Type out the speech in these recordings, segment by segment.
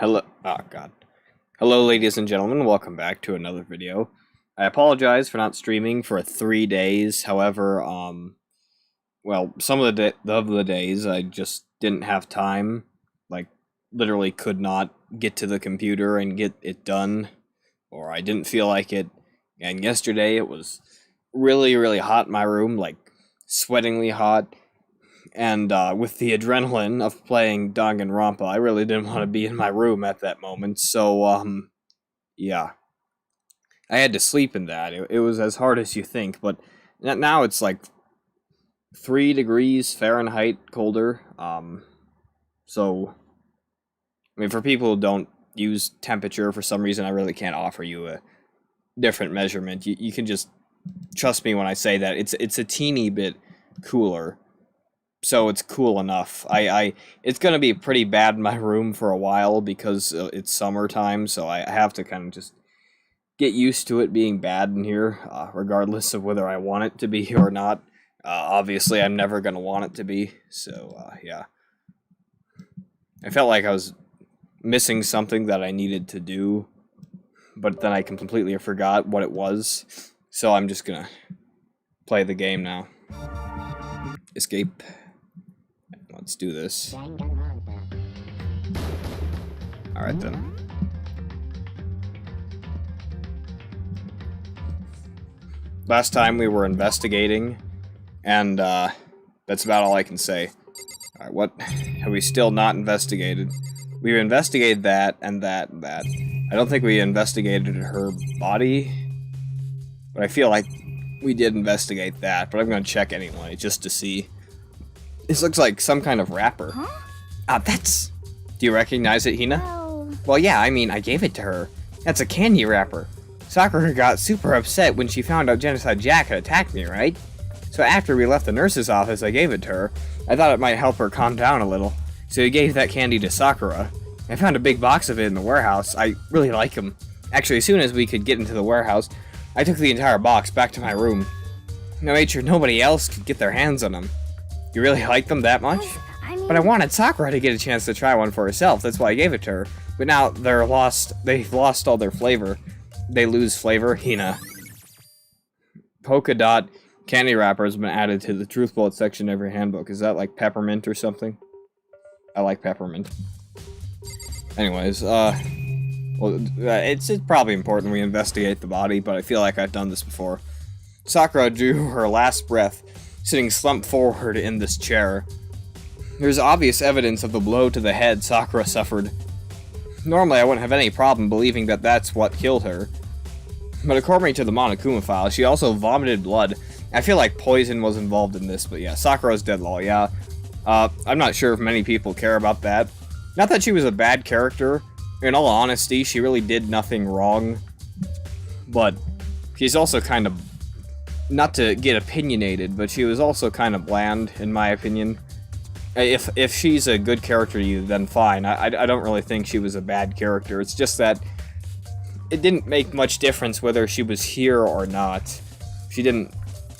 Hello, oh god. Hello ladies and gentlemen, welcome back to another video. I apologize for not streaming for 3 days, however, well, some of the days I just didn't have time, like, literally could not get to the computer and get it done, or I didn't feel like it, and yesterday it was really hot in my room, like, sweatingly hot. And with the adrenaline of playing Danganronpa, I really didn't want to be in my room at that moment. So, yeah. I had to sleep in that. It was as hard as you think, but now it's like 3 degrees Fahrenheit colder. So, I mean, for people who don't use temperature for some reason, I really can't offer you a different measurement. You can just trust me when I say that. It's a teeny bit cooler. So it's cool enough. It's gonna be pretty bad in my room for a while because it's summertime, so I have to kind of just get used to it being bad in here, regardless of whether I want it to be or not. Obviously, I'm never gonna want it to be, so yeah. I felt like I was missing something that I needed to do, but then I completely forgot what it was, so I'm just gonna play the game now. Escape. Let's do this. Alright then. Last time we were investigating, and that's about all I can say. Alright, what have we still not investigated? We investigated that, and that, and that. I don't think we investigated her body, but I feel like we did investigate that, but I'm gonna check anyway, just to see. This looks like some kind of wrapper. Huh? Ah, that's... Do you recognize it, Hina? Oh. Well, yeah, I mean, I gave it to her. That's a candy wrapper. Sakura got super upset when she found out Genocide Jack had attacked me, right? So after we left the nurse's office, I gave it to her. I thought it might help her calm down a little. So I gave that candy to Sakura. I found a big box of it in the warehouse. I really like them. Actually, as soon as we could get into the warehouse, I took the entire box back to my room. I made sure nobody else could get their hands on them. You really like them that much? I mean... But I wanted Sakura to get a chance to try one for herself, that's why I gave it to her. But now they've lost all their flavor. They lose flavor, Hina. Polka dot candy wrapper has been added to the Truth Bullet section of your handbook. Is that like peppermint or something? I like peppermint. Anyways, well, it's probably important we investigate the body, but I feel like I've done this before. Sakura drew her last breath, sitting slumped forward in this chair. There's obvious evidence of the blow to the head Sakura suffered. Normally I wouldn't have any problem believing that that's what killed her. But according to the Monokuma file, she also vomited blood. I feel like poison was involved in this, but yeah, Sakura's dead lol, yeah. I'm not sure if many people care about that. Not that she was a bad character. In all honesty, she really did nothing wrong. But she's also kind of... Not to get opinionated, but she was also kind of bland, in my opinion. If she's a good character to you, then fine. I don't really think she was a bad character. It's just that it didn't make much difference whether she was here or not. She didn't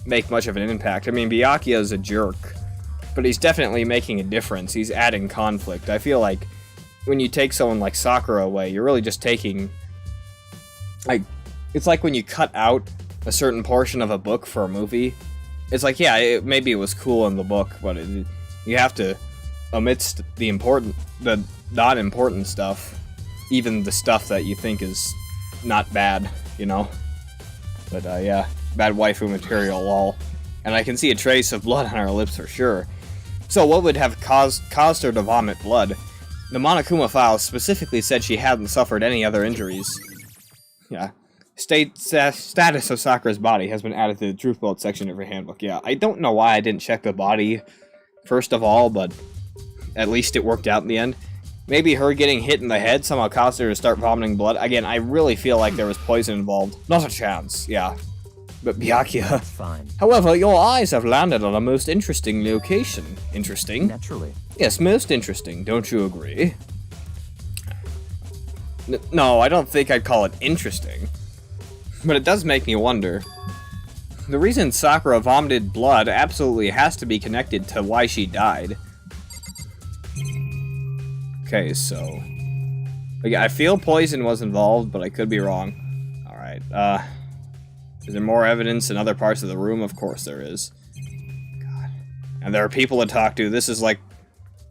make much of an impact. I mean, Byakuya is a jerk, but he's definitely making a difference. He's adding conflict. I feel like when you take someone like Sakura away, you're really just taking... Like, it's like when you cut out a certain portion of a book for a movie. It's like, yeah, maybe it was cool in the book, but you have to omit the not important stuff, even the stuff that you think is not bad, you know? But, yeah, bad waifu material, lol. And I can see a trace of blood on her lips for sure. So what would have caused her to vomit blood? The Monokuma file specifically said she hadn't suffered any other injuries. Yeah. Status of Sakura's body has been added to the Truth Bullet section of her handbook. Yeah, I don't know why I didn't check the body first of all, but at least it worked out in the end. Maybe her getting hit in the head somehow caused her to start vomiting blood. Again, I really feel like there was poison involved. Not a chance, yeah. But Byakuya. Fine. However, your eyes have landed on a most interesting location. Interesting? Naturally. Yes, most interesting. Don't you agree? No, I don't think I'd call it interesting. But it does make me wonder. The reason Sakura vomited blood absolutely has to be connected to why she died. Okay, so... I feel poison was involved, but I could be wrong. Alright, is there more evidence in other parts of the room? Of course there is. God. And there are people to talk to. This is like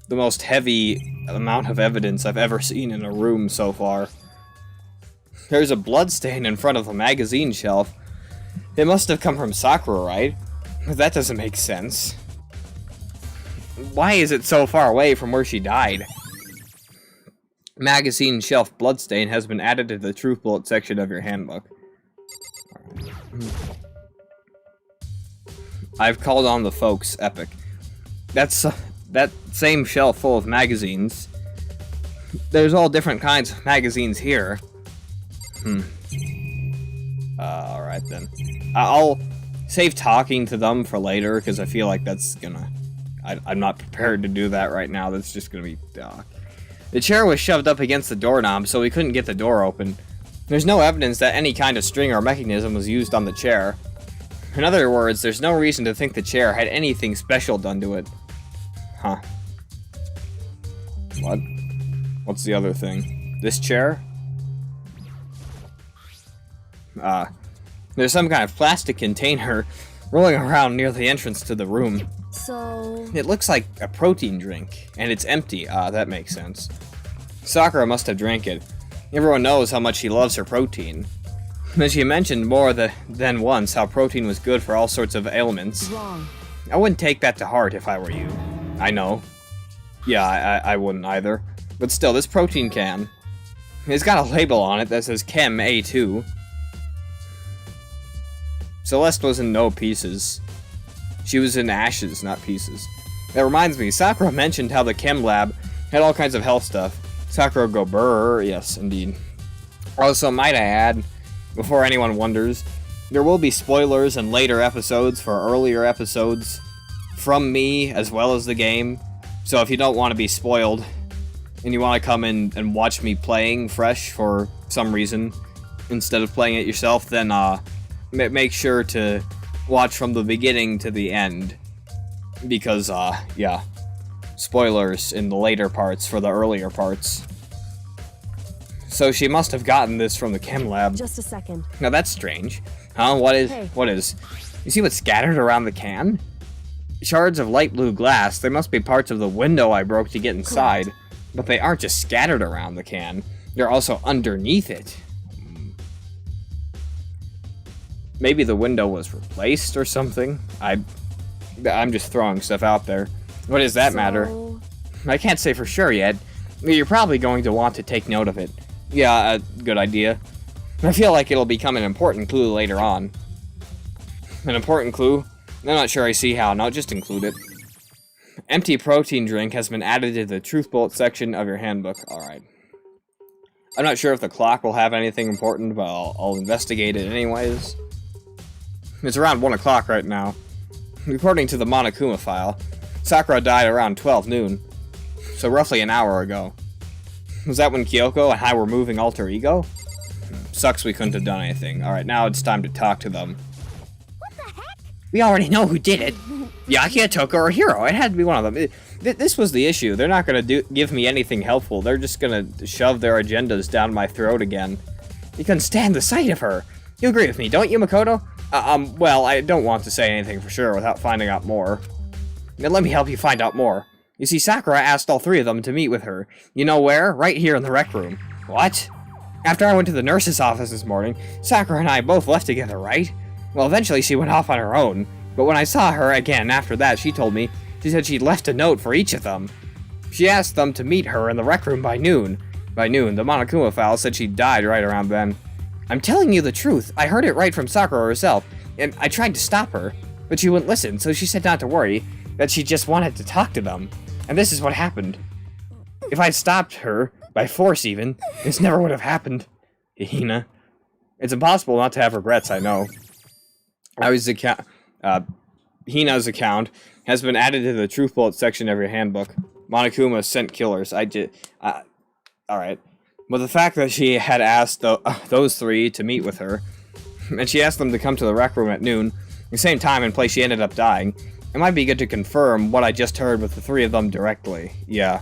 the most heavy amount of evidence I've ever seen in a room so far. There's a bloodstain in front of a magazine shelf. It must have come from Sakura, right? That doesn't make sense. Why is it so far away from where she died? Magazine shelf bloodstain has been added to the truth bullet section of your handbook. I've called on the folks, epic. That's that same shelf full of magazines. There's all different kinds of magazines here. Alright then. I'll save talking to them for later, because I feel like that's gonna... I'm not prepared to do that right now. That's just gonna be... The chair was shoved up against the doorknob, so we couldn't get the door open. There's no evidence that any kind of string or mechanism was used on the chair. In other words, there's no reason to think the chair had anything special done to it. Huh. What? What's the other thing? This chair? There's some kind of plastic container rolling around near the entrance to the room. So... It looks like a protein drink, and it's empty. That makes sense. Sakura must have drank it. Everyone knows how much she loves her protein. And she mentioned more than once how protein was good for all sorts of ailments. Wrong. I wouldn't take that to heart if I were you. I know. Yeah, I wouldn't either. But still, this protein can. It's got a label on it that says Chem A2. Celeste was in no pieces. She was in ashes, not pieces. That reminds me, Sakura mentioned how the chem lab had all kinds of health stuff. Sakura go brrr, yes, indeed. Also, might I add, before anyone wonders, there will be spoilers in later episodes for earlier episodes from me as well as the game. So if you don't want to be spoiled, and you want to come in and watch me playing fresh for some reason, instead of playing it yourself, then make sure to watch from the beginning to the end. Because, yeah. Spoilers in the later parts for the earlier parts. So she must have gotten this from the chem lab. Just a second. Now that's strange. Huh? What is? Hey. What is? You see what's scattered around the can? Shards of light blue glass. They must be parts of the window I broke to get inside. Correct. But they aren't just scattered around the can. They're also underneath it. Maybe the window was replaced or something? I'm just throwing stuff out there. What does that matter? I can't say for sure yet. You're probably going to want to take note of it. Yeah, good idea. I feel like it'll become an important clue later on. An important clue? I'm not sure I see how. No, just include it. Empty protein drink has been added to the truth bullet section of your handbook. Alright. I'm not sure if the clock will have anything important, but I'll investigate it anyways. It's around 1 o'clock right now. According to the Monokuma file, Sakura died around 12 noon. So roughly an hour ago. Was that when Kyoko and I were moving alter ego? Sucks we couldn't have done anything. Alright, now it's time to talk to them. What the heck? We already know who did it. Byakuya, Toko, or Hiro. It had to be one of them. This was the issue. They're not going to give me anything helpful. They're just going to shove their agendas down my throat again. You couldn't stand the sight of her. You agree with me, don't you, Makoto? Well, I don't want to say anything for sure without finding out more. Now let me help you find out more. You see, Sakura asked all three of them to meet with her. You know where? Right here in the rec room. What? After I went to the nurse's office this morning, Sakura and I both left together, right? Well, eventually she went off on her own. But when I saw her again after that, she told me, she said she'd left a note for each of them. She asked them to meet her in the rec room by noon. By noon, the Monokuma file said she died right around then. I'm telling you the truth. I heard it right from Sakura herself, and I tried to stop her, but she wouldn't listen, so she said not to worry, that she just wanted to talk to them. And this is what happened. If I'd stopped her, by force even, this never would have happened. Hina. It's impossible not to have regrets, I know. Hina's account has been added to the truth bullet section of your handbook. Monokuma sent killers. Alright. But the fact that she had asked those three to meet with her, and she asked them to come to the rec room at noon, the same time and place she ended up dying, it might be good to confirm what I just heard with the three of them directly. Yeah.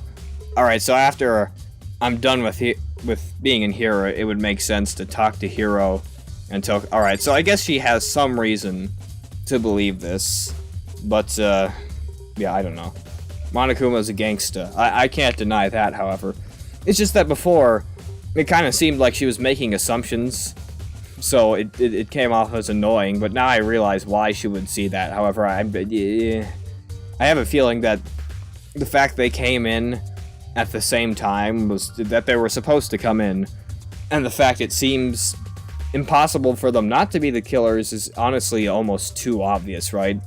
Alright, so after I'm done with with being in here, it would make sense to talk to Hiro until... Alright, so I guess she has some reason to believe this. But, yeah, I don't know. Monokuma's a gangsta. I can't deny that, however. It's just that before, it kind of seemed like she was making assumptions, so it came off as annoying, but now I realize why she would see that. However, I have a feeling that the fact they came in at the same time was that they were supposed to come in, and the fact it seems impossible for them not to be the killers is honestly almost too obvious, right?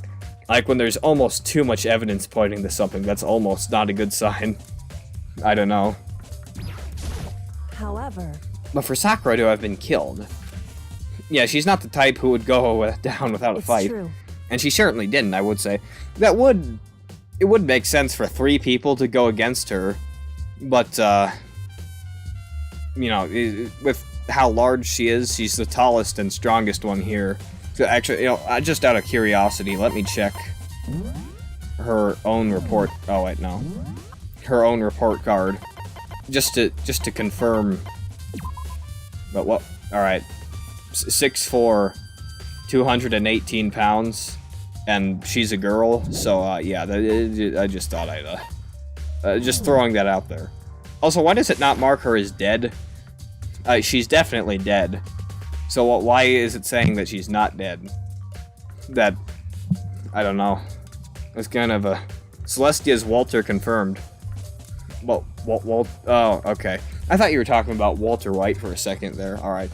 Like when there's almost too much evidence pointing to something, that's almost not a good sign. I don't know. However, but for Sakura to have been killed, yeah, she's not the type who would go down without a fight. True. And she certainly didn't, I would say. It would make sense for 3 people to go against her, but, you know, with how large she is, she's the tallest and strongest one here. So actually, you know, just out of curiosity, let me check her own report. Oh, wait, no. Her own report card. Just to confirm. But what? Alright. 6'4", 218 pounds, and she's a girl, so, yeah, I just thought I'd, just throwing that out there. Also, why does it not mark her as dead? She's definitely dead. So why is it saying that she's not dead? That, I don't know. It's kind of a... Celestia's Walter confirmed. Well, oh, okay. I thought you were talking about Walter White for a second there. Alright.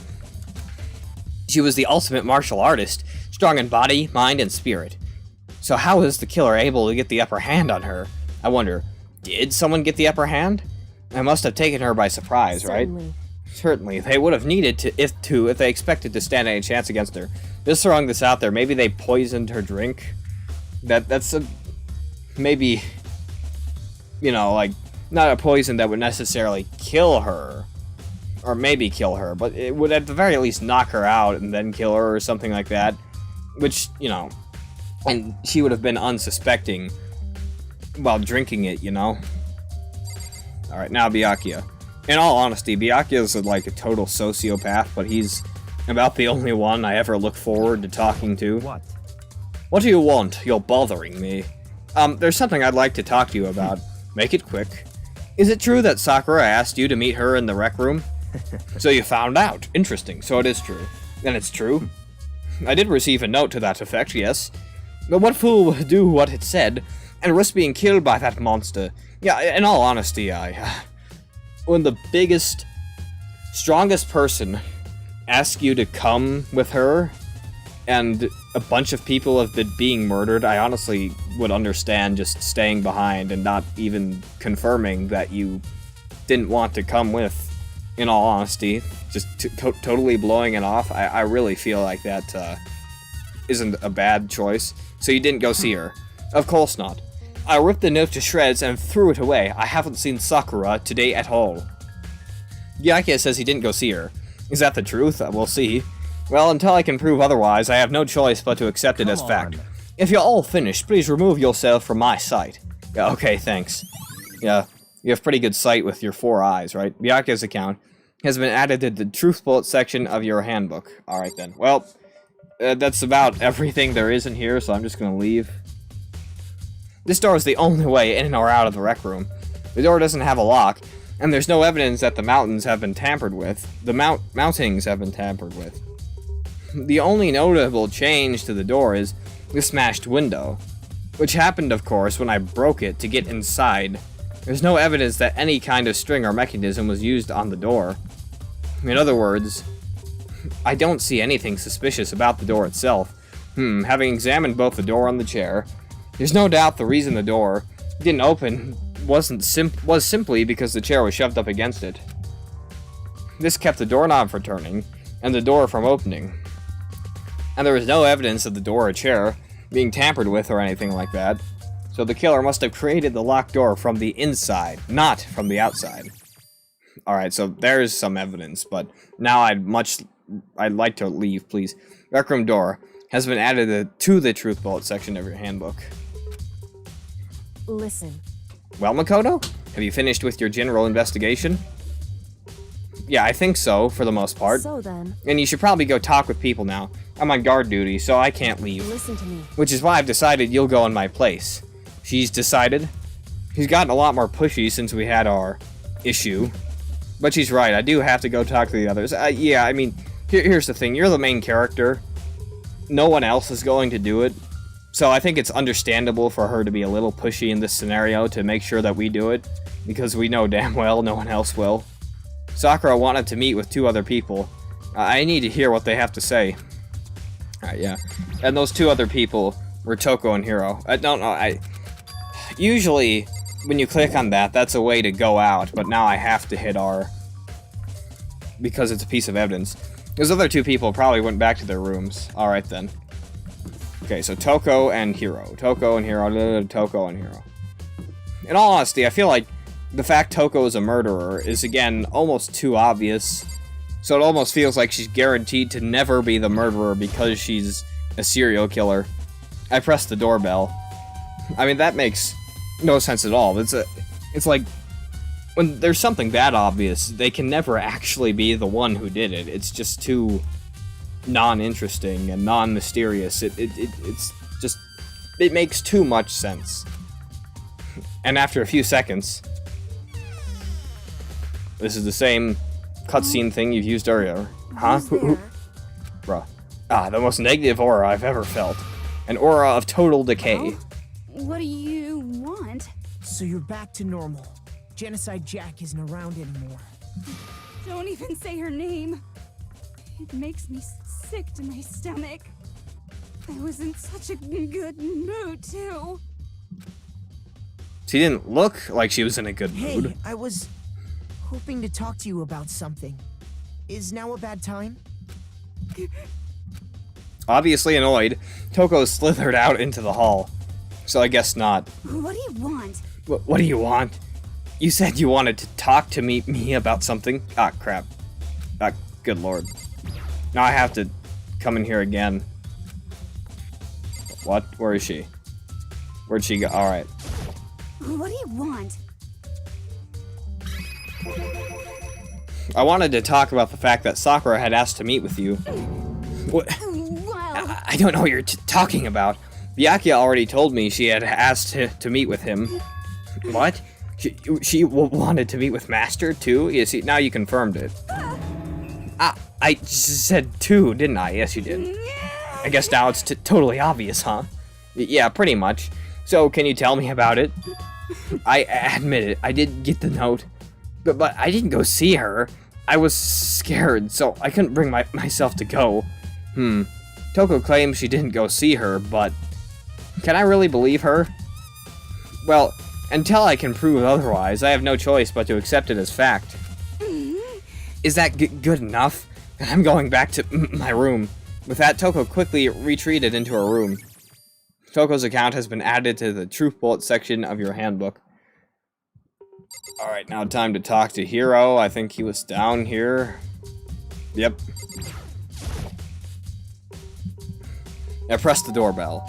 She was the ultimate martial artist, strong in body, mind, and spirit. So how is the killer able to get the upper hand on her? I wonder, did someone get the upper hand? I must have taken her by surprise, certainly. Right? Certainly. They would have needed to if they expected to stand any chance against her. Just throwing this out there, maybe they poisoned her drink? That's a... Maybe... You know, like, not a poison that would necessarily kill her. Or maybe kill her, but it would at the very least knock her out and then kill her or something like that. Which, you know... And she would have been unsuspecting while drinking it, you know? Alright, now Byakuya. In all honesty, Byakuya is like a total sociopath, but he's about the only one I ever look forward to talking to. What? What do you want? You're bothering me. There's something I'd like to talk to you about. Make it quick. Is it true that Sakura asked you to meet her in the rec room? So you found out. Interesting. So it is true. Then it's true. I did receive a note to that effect, yes. But what fool would do what it said, and risk being killed by that monster? Yeah, in all honesty, when the biggest, strongest person asks you to come with her, and a bunch of people have been being murdered, I honestly would understand just staying behind and not even confirming that you didn't want to come with. In all honesty, just totally blowing it off, I really feel like that isn't a bad choice. So you didn't go see her? Of course not. I ripped the note to shreds and threw it away. I haven't seen Sakura today at all. Byakuya says he didn't go see her. Is that the truth? We'll see. Well, until I can prove otherwise, I have no choice but to accept it as fact. If you're all finished, please remove yourself from my sight. Yeah, okay, thanks. Yeah, you have pretty good sight with your 4 eyes, right? Byakuya's account has been added to the truth bullet section of your handbook. Alright then. Well, that's about everything there is in here, so I'm just gonna leave. This door is the only way in or out of the rec room. The door doesn't have a lock, and there's no evidence that the mountains have been tampered with. The mountings have been tampered with. The only notable change to the door is the smashed window, which happened, of course, when I broke it to get inside. There's no evidence that any kind of string or mechanism was used on the door. In other words, I don't see anything suspicious about the door itself. Having examined both the door and the chair, there's no doubt the reason the door didn't open was simply because the chair was shoved up against it. This kept the doorknob from turning, and the door from opening. And there was no evidence of the door or chair being tampered with or anything like that. So the killer must have created the locked door from the inside, not from the outside. Alright, so there's some evidence, but now I'd like to leave, please. Rec room door has been added to the truth bullet section of your handbook. Listen. Well, Makoto, have you finished with your general investigation? Yeah, I think so, for the most part. So then, And you should probably go talk with people now. I'm on guard duty, so I can't leave. listen to me. Which is why I've decided you'll go in my place. She's decided. She's gotten a lot more pushy since we had our issue. But she's right, I do have to go talk to the others. Yeah, I mean, here's the thing. You're the main character. No one else is going to do it. So I think it's understandable for her to be a little pushy in this scenario to make sure that we do it. Because we know damn well no one else will. Sakura wanted to meet with 2 other people. I need to hear what they have to say. Yeah. And those 2 other people were Toko and Hiro. I don't know, usually, when you click on that, that's a way to go out, but now I have to hit R. Because it's a piece of evidence. Those other 2 people probably went back to their rooms. Alright then. Okay, so Toko and Hiro. Toko and Hiro. Toko and Hiro. In all honesty, I feel like the fact Toko is a murderer is, again, almost too obvious. So it almost feels like she's guaranteed to never be the murderer because she's a serial killer. I pressed the doorbell. I mean, that makes no sense at all. It's like, when there's something that obvious, they can never actually be the one who did it. It's just too non-interesting and non-mysterious. It's just, it makes too much sense. And after a few seconds, this is the same cutscene thing you've used earlier. Huh? Bruh. The most negative aura I've ever felt. An aura of total decay. What do you want? So you're back to normal. Genocide Jack isn't around anymore. Don't even say her name. It makes me sick to my stomach. I was in such a good mood, too. She didn't look like she was in a good Hey, mood. I was hoping to talk to you about something. Is now a bad time? Obviously annoyed, Toko slithered out into the hall. So I guess not. What do you want? What do you want? You said you wanted to talk to me about something. Ah, crap. Ah, good lord. Now I have to come in here again. What? Where is she? Where'd she go? Alright. What do you want? I wanted to talk about the fact that Sakura had asked to meet with you. What? Well, I don't know what you're talking about. Byakuya already told me she had asked to meet with him. What? She wanted to meet with Master, too? You see, now you confirmed it. I said two, didn't I? Yes, you did. I guess now it's totally obvious, huh? Yeah, pretty much. So, can you tell me about it? I admit it, I did get the note. But I didn't go see her. I was scared, so I couldn't bring myself to go. Toko claims she didn't go see her, but... can I really believe her? Well, until I can prove otherwise, I have no choice but to accept it as fact. Is that good enough? I'm going back to my room. With that, Toko quickly retreated into her room. Toko's account has been added to the Truth Bullet section of your handbook. Alright, now time to talk to Hiro. I think he was down here. Yep. I pressed the doorbell.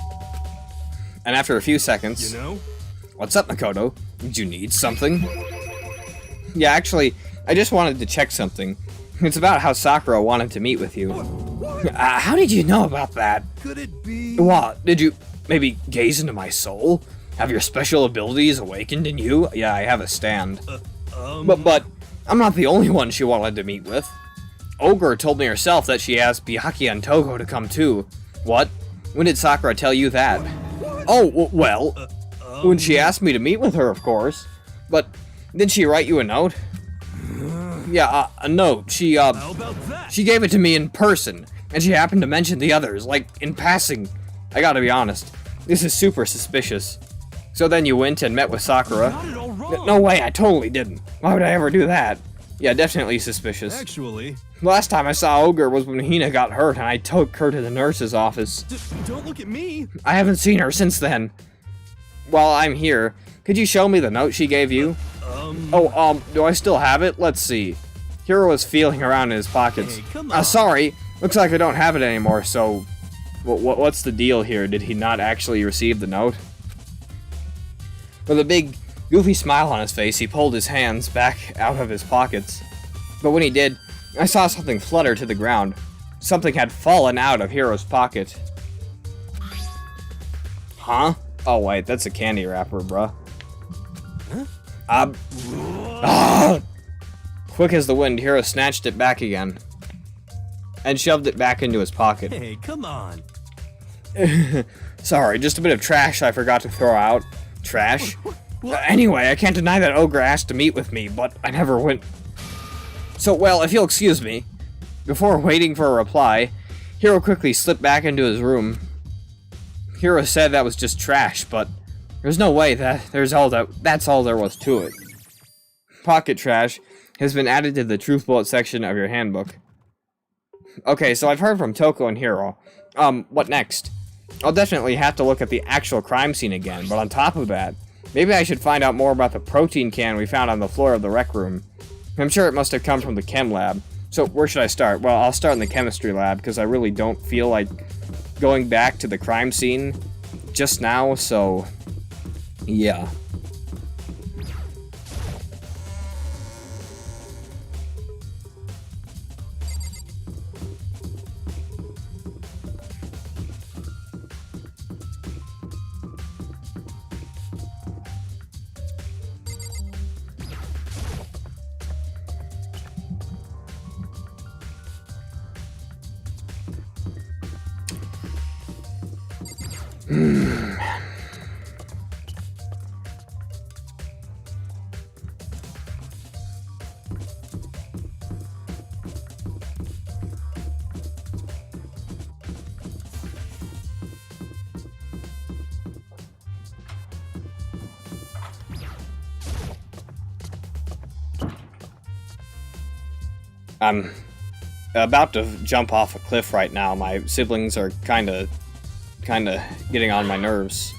And after a few seconds... You know? What's up, Makoto? Did you need something? Yeah, actually, I just wanted to check something. It's about how Sakura wanted to meet with you. How did you know about that? Could it be? What? Did you maybe gaze into my soul? Have your special abilities awakened in you? Yeah, I have a stand. But I'm not the only one she wanted to meet with. Ogre told me herself that she asked Byakuya and Toko to come too. What? When did Sakura tell you that? Oh, well, when she asked me to meet with her, of course. But did she write you a note? Yeah, a note. She How about that? she gave it to me in person, and she happened to mention the others, like, in passing. I gotta be honest, this is super suspicious. So then you went and met with Sakura? Got it all wrong. No way, I totally didn't. Why would I ever do that? Yeah, definitely suspicious. Actually, Last time I saw Ogre was when Hina got hurt and I took her to the nurse's office. don't look at me. I haven't seen her since then. While I'm here, could you show me the note she gave you? Do I still have it? Let's see. Hiro was feeling around in his pockets. Hey, come on. Sorry. Looks like I don't have it anymore, so... What's the deal here? Did he not actually receive the note? With a big, goofy smile on his face, he pulled his hands back out of his pockets. But when he did, I saw something flutter to the ground. Something had fallen out of Hiro's pocket. Huh? Oh wait, that's a candy wrapper, bruh. Quick as the wind, Hiro snatched it back again. And shoved it back into his pocket. Hey, come on. Sorry, just a bit of trash I forgot to throw out. Trash? Anyway, I can't deny that Ogre asked to meet with me, but I never went. So, well, if you'll excuse me. Before waiting for a reply, Hiro quickly slipped back into his room. Hiro said that was just trash, but there's no way that's all there was to it. Pocket trash has been added to the truth bullet section of your handbook. Okay, so I've heard from Toko and Hiro. What next? I'll definitely have to look at the actual crime scene again, but on top of that, maybe I should find out more about the protein can we found on the floor of the rec room. I'm sure it must have come from the chem lab. So where should I start? Well, I'll start in the chemistry lab, because I really don't feel like going back to the crime scene just now, so yeah. I'm about to jump off a cliff right now. My siblings are kinda getting on my nerves.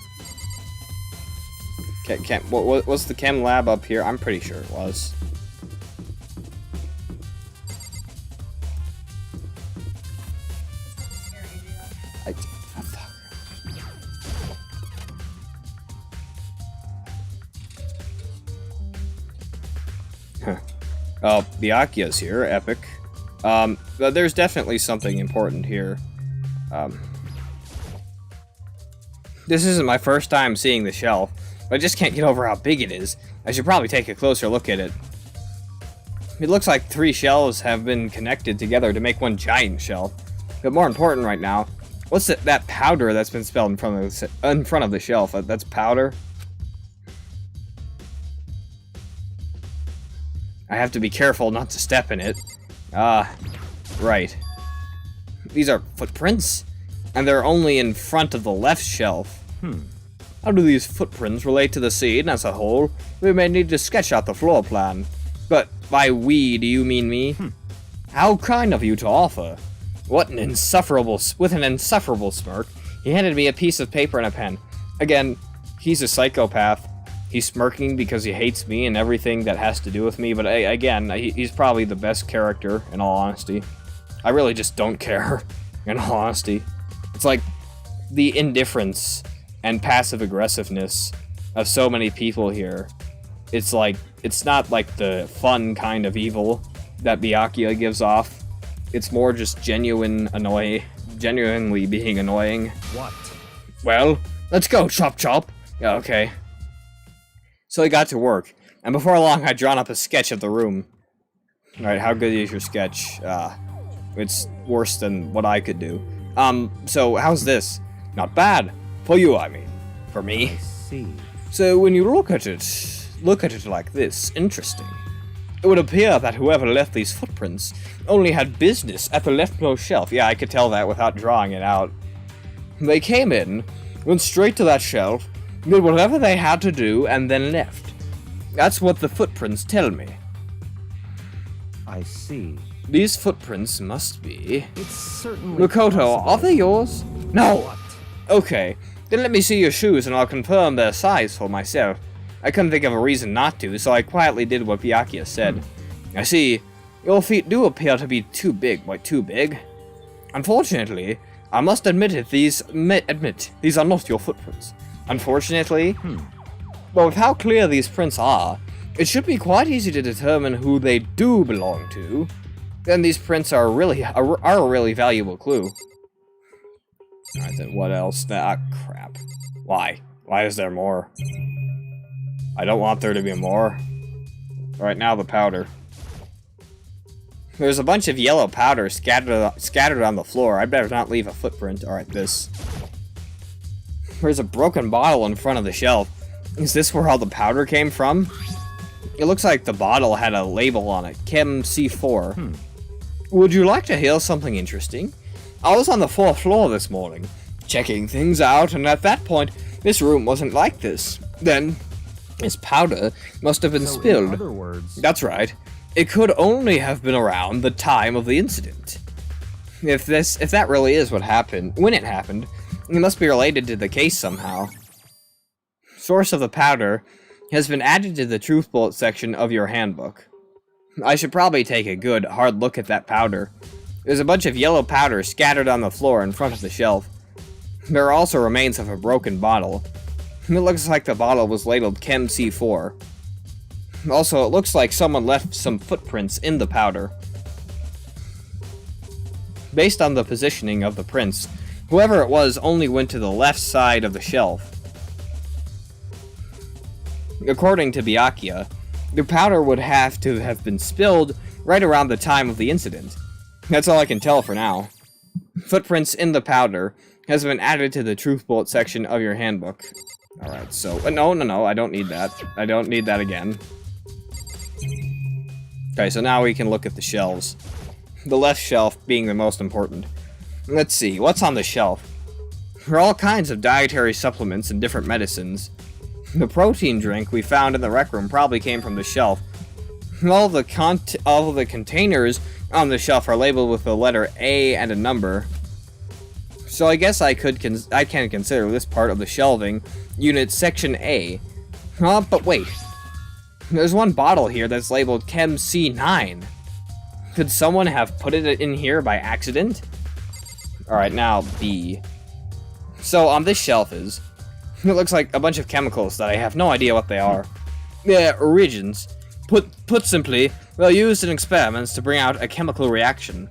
Was the chem lab up here? I'm pretty sure it was. Byakuya's here, epic. But there's definitely something important here. This isn't my first time seeing the shelf, but I just can't get over how big it is. I should probably take a closer look at it. It looks like 3 shelves have been connected together to make one giant shelf. But more important right now, what's that powder that's been spilled in front of the shelf? That's powder? I have to be careful not to step in it. Right. These are footprints? And they're only in front of the left shelf. How do these footprints relate to the scene as a whole? We may need to sketch out the floor plan. But by we, do you mean me? How kind of you to offer. With an insufferable smirk, he handed me a piece of paper and a pen. Again, he's a psychopath. He's smirking because he hates me and everything that has to do with me, but again, he's probably the best character, in all honesty. I really just don't care, in all honesty. It's like the indifference and passive aggressiveness of so many people here. It's like, it's not like the fun kind of evil that Byakuya gives off. It's more just genuinely being annoying. What? Well, let's go, chop chop. Yeah, okay. So I got to work, and before long I'd drawn up a sketch of the room. Alright, how good is your sketch? It's worse than what I could do. So how's this? Not bad. For you, I mean. For me. I see. So when you look at it like this, interesting. It would appear that whoever left these footprints only had business at the leftmost shelf. Yeah, I could tell that without drawing it out. They came in, went straight to that shelf, did whatever they had to do, and then left. That's what the footprints tell me. I see. These footprints must be... It's certainly Makoto, possible. are they yours? No! What? Okay, then let me see your shoes and I'll confirm their size for myself. I couldn't think of a reason not to, so I quietly did what Byakuya said. I see. Your feet do appear to be too big. Why, too big? Unfortunately, I must admit these are not your footprints. Unfortunately? Well, with how clear these prints are, It should be quite easy to determine who they do belong to. Then these prints are a really valuable clue. Alright, then what else? Crap. Why? Why is there more? I don't want there to be more. Alright, now the powder. There's a bunch of yellow powder scattered on the floor. I better not leave a footprint. Alright, this. There's a broken bottle in front of the shelf. Is this where all the powder came from? It looks like the bottle had a label on it. Chem C4. Would you like to hear something interesting? I was on the 4th floor this morning, checking things out, and at that point, this room wasn't like this. Then, this powder must have been spilled. In other words, That's right. It could only have been around the time of the incident. If that really is what happened, when it happened, it must be related to the case somehow. Source of the powder has been added to the truth bullet section of your handbook. I should probably take a good, hard look at that powder. There's a bunch of yellow powder scattered on the floor in front of the shelf. There are also remains of a broken bottle. It looks like the bottle was labeled Chem C4. Also, it looks like someone left some footprints in the powder. Based on the positioning of the prints, whoever it was only went to the left side of the shelf. According to Byakuya, the powder would have to have been spilled right around the time of the incident. That's all I can tell for now. Footprints in the powder has been added to the truth bullet section of your handbook. Alright, so... no, I don't need that. I don't need that again. Okay, so now we can look at the shelves. The left shelf being the most important. Let's see, what's on the shelf? There are all kinds of dietary supplements and different medicines. The protein drink we found in the rec room probably came from the shelf. All of the containers on the shelf are labeled with the letter A and a number. So I guess I can consider this part of the shelving unit section A. But wait. There's one bottle here that's labeled Chem C9. Could someone have put it in here by accident? Alright, now B. So on this shelf it looks like a bunch of chemicals that I have no idea what they are. They're reagents. Put simply, they're used in experiments to bring out a chemical reaction.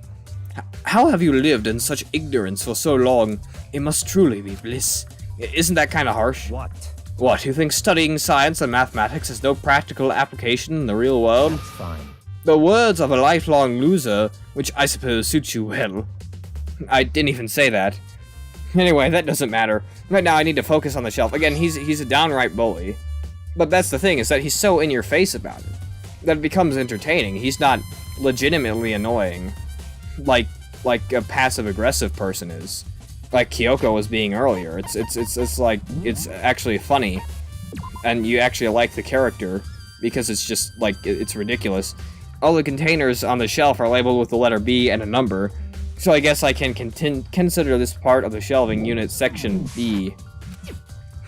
How have you lived in such ignorance for so long? It must truly be bliss. Isn't that kind of harsh? what? What, you think studying science and mathematics has no practical application in the real world? That's fine. The words of a lifelong loser, which I suppose suits you well. I didn't even say that. Anyway, that doesn't matter. Right now I need to focus on the shelf. Again, he's a downright bully. But that's the thing, is that he's so in your face about it that it becomes entertaining. He's not legitimately annoying like a passive-aggressive person is. Like Kyoko was being earlier. It's like, it's actually funny. And you actually like the character because it's just, like, it's ridiculous. All the containers on the shelf are labeled with the letter B and a number. So I guess I can consider this part of the shelving unit section B.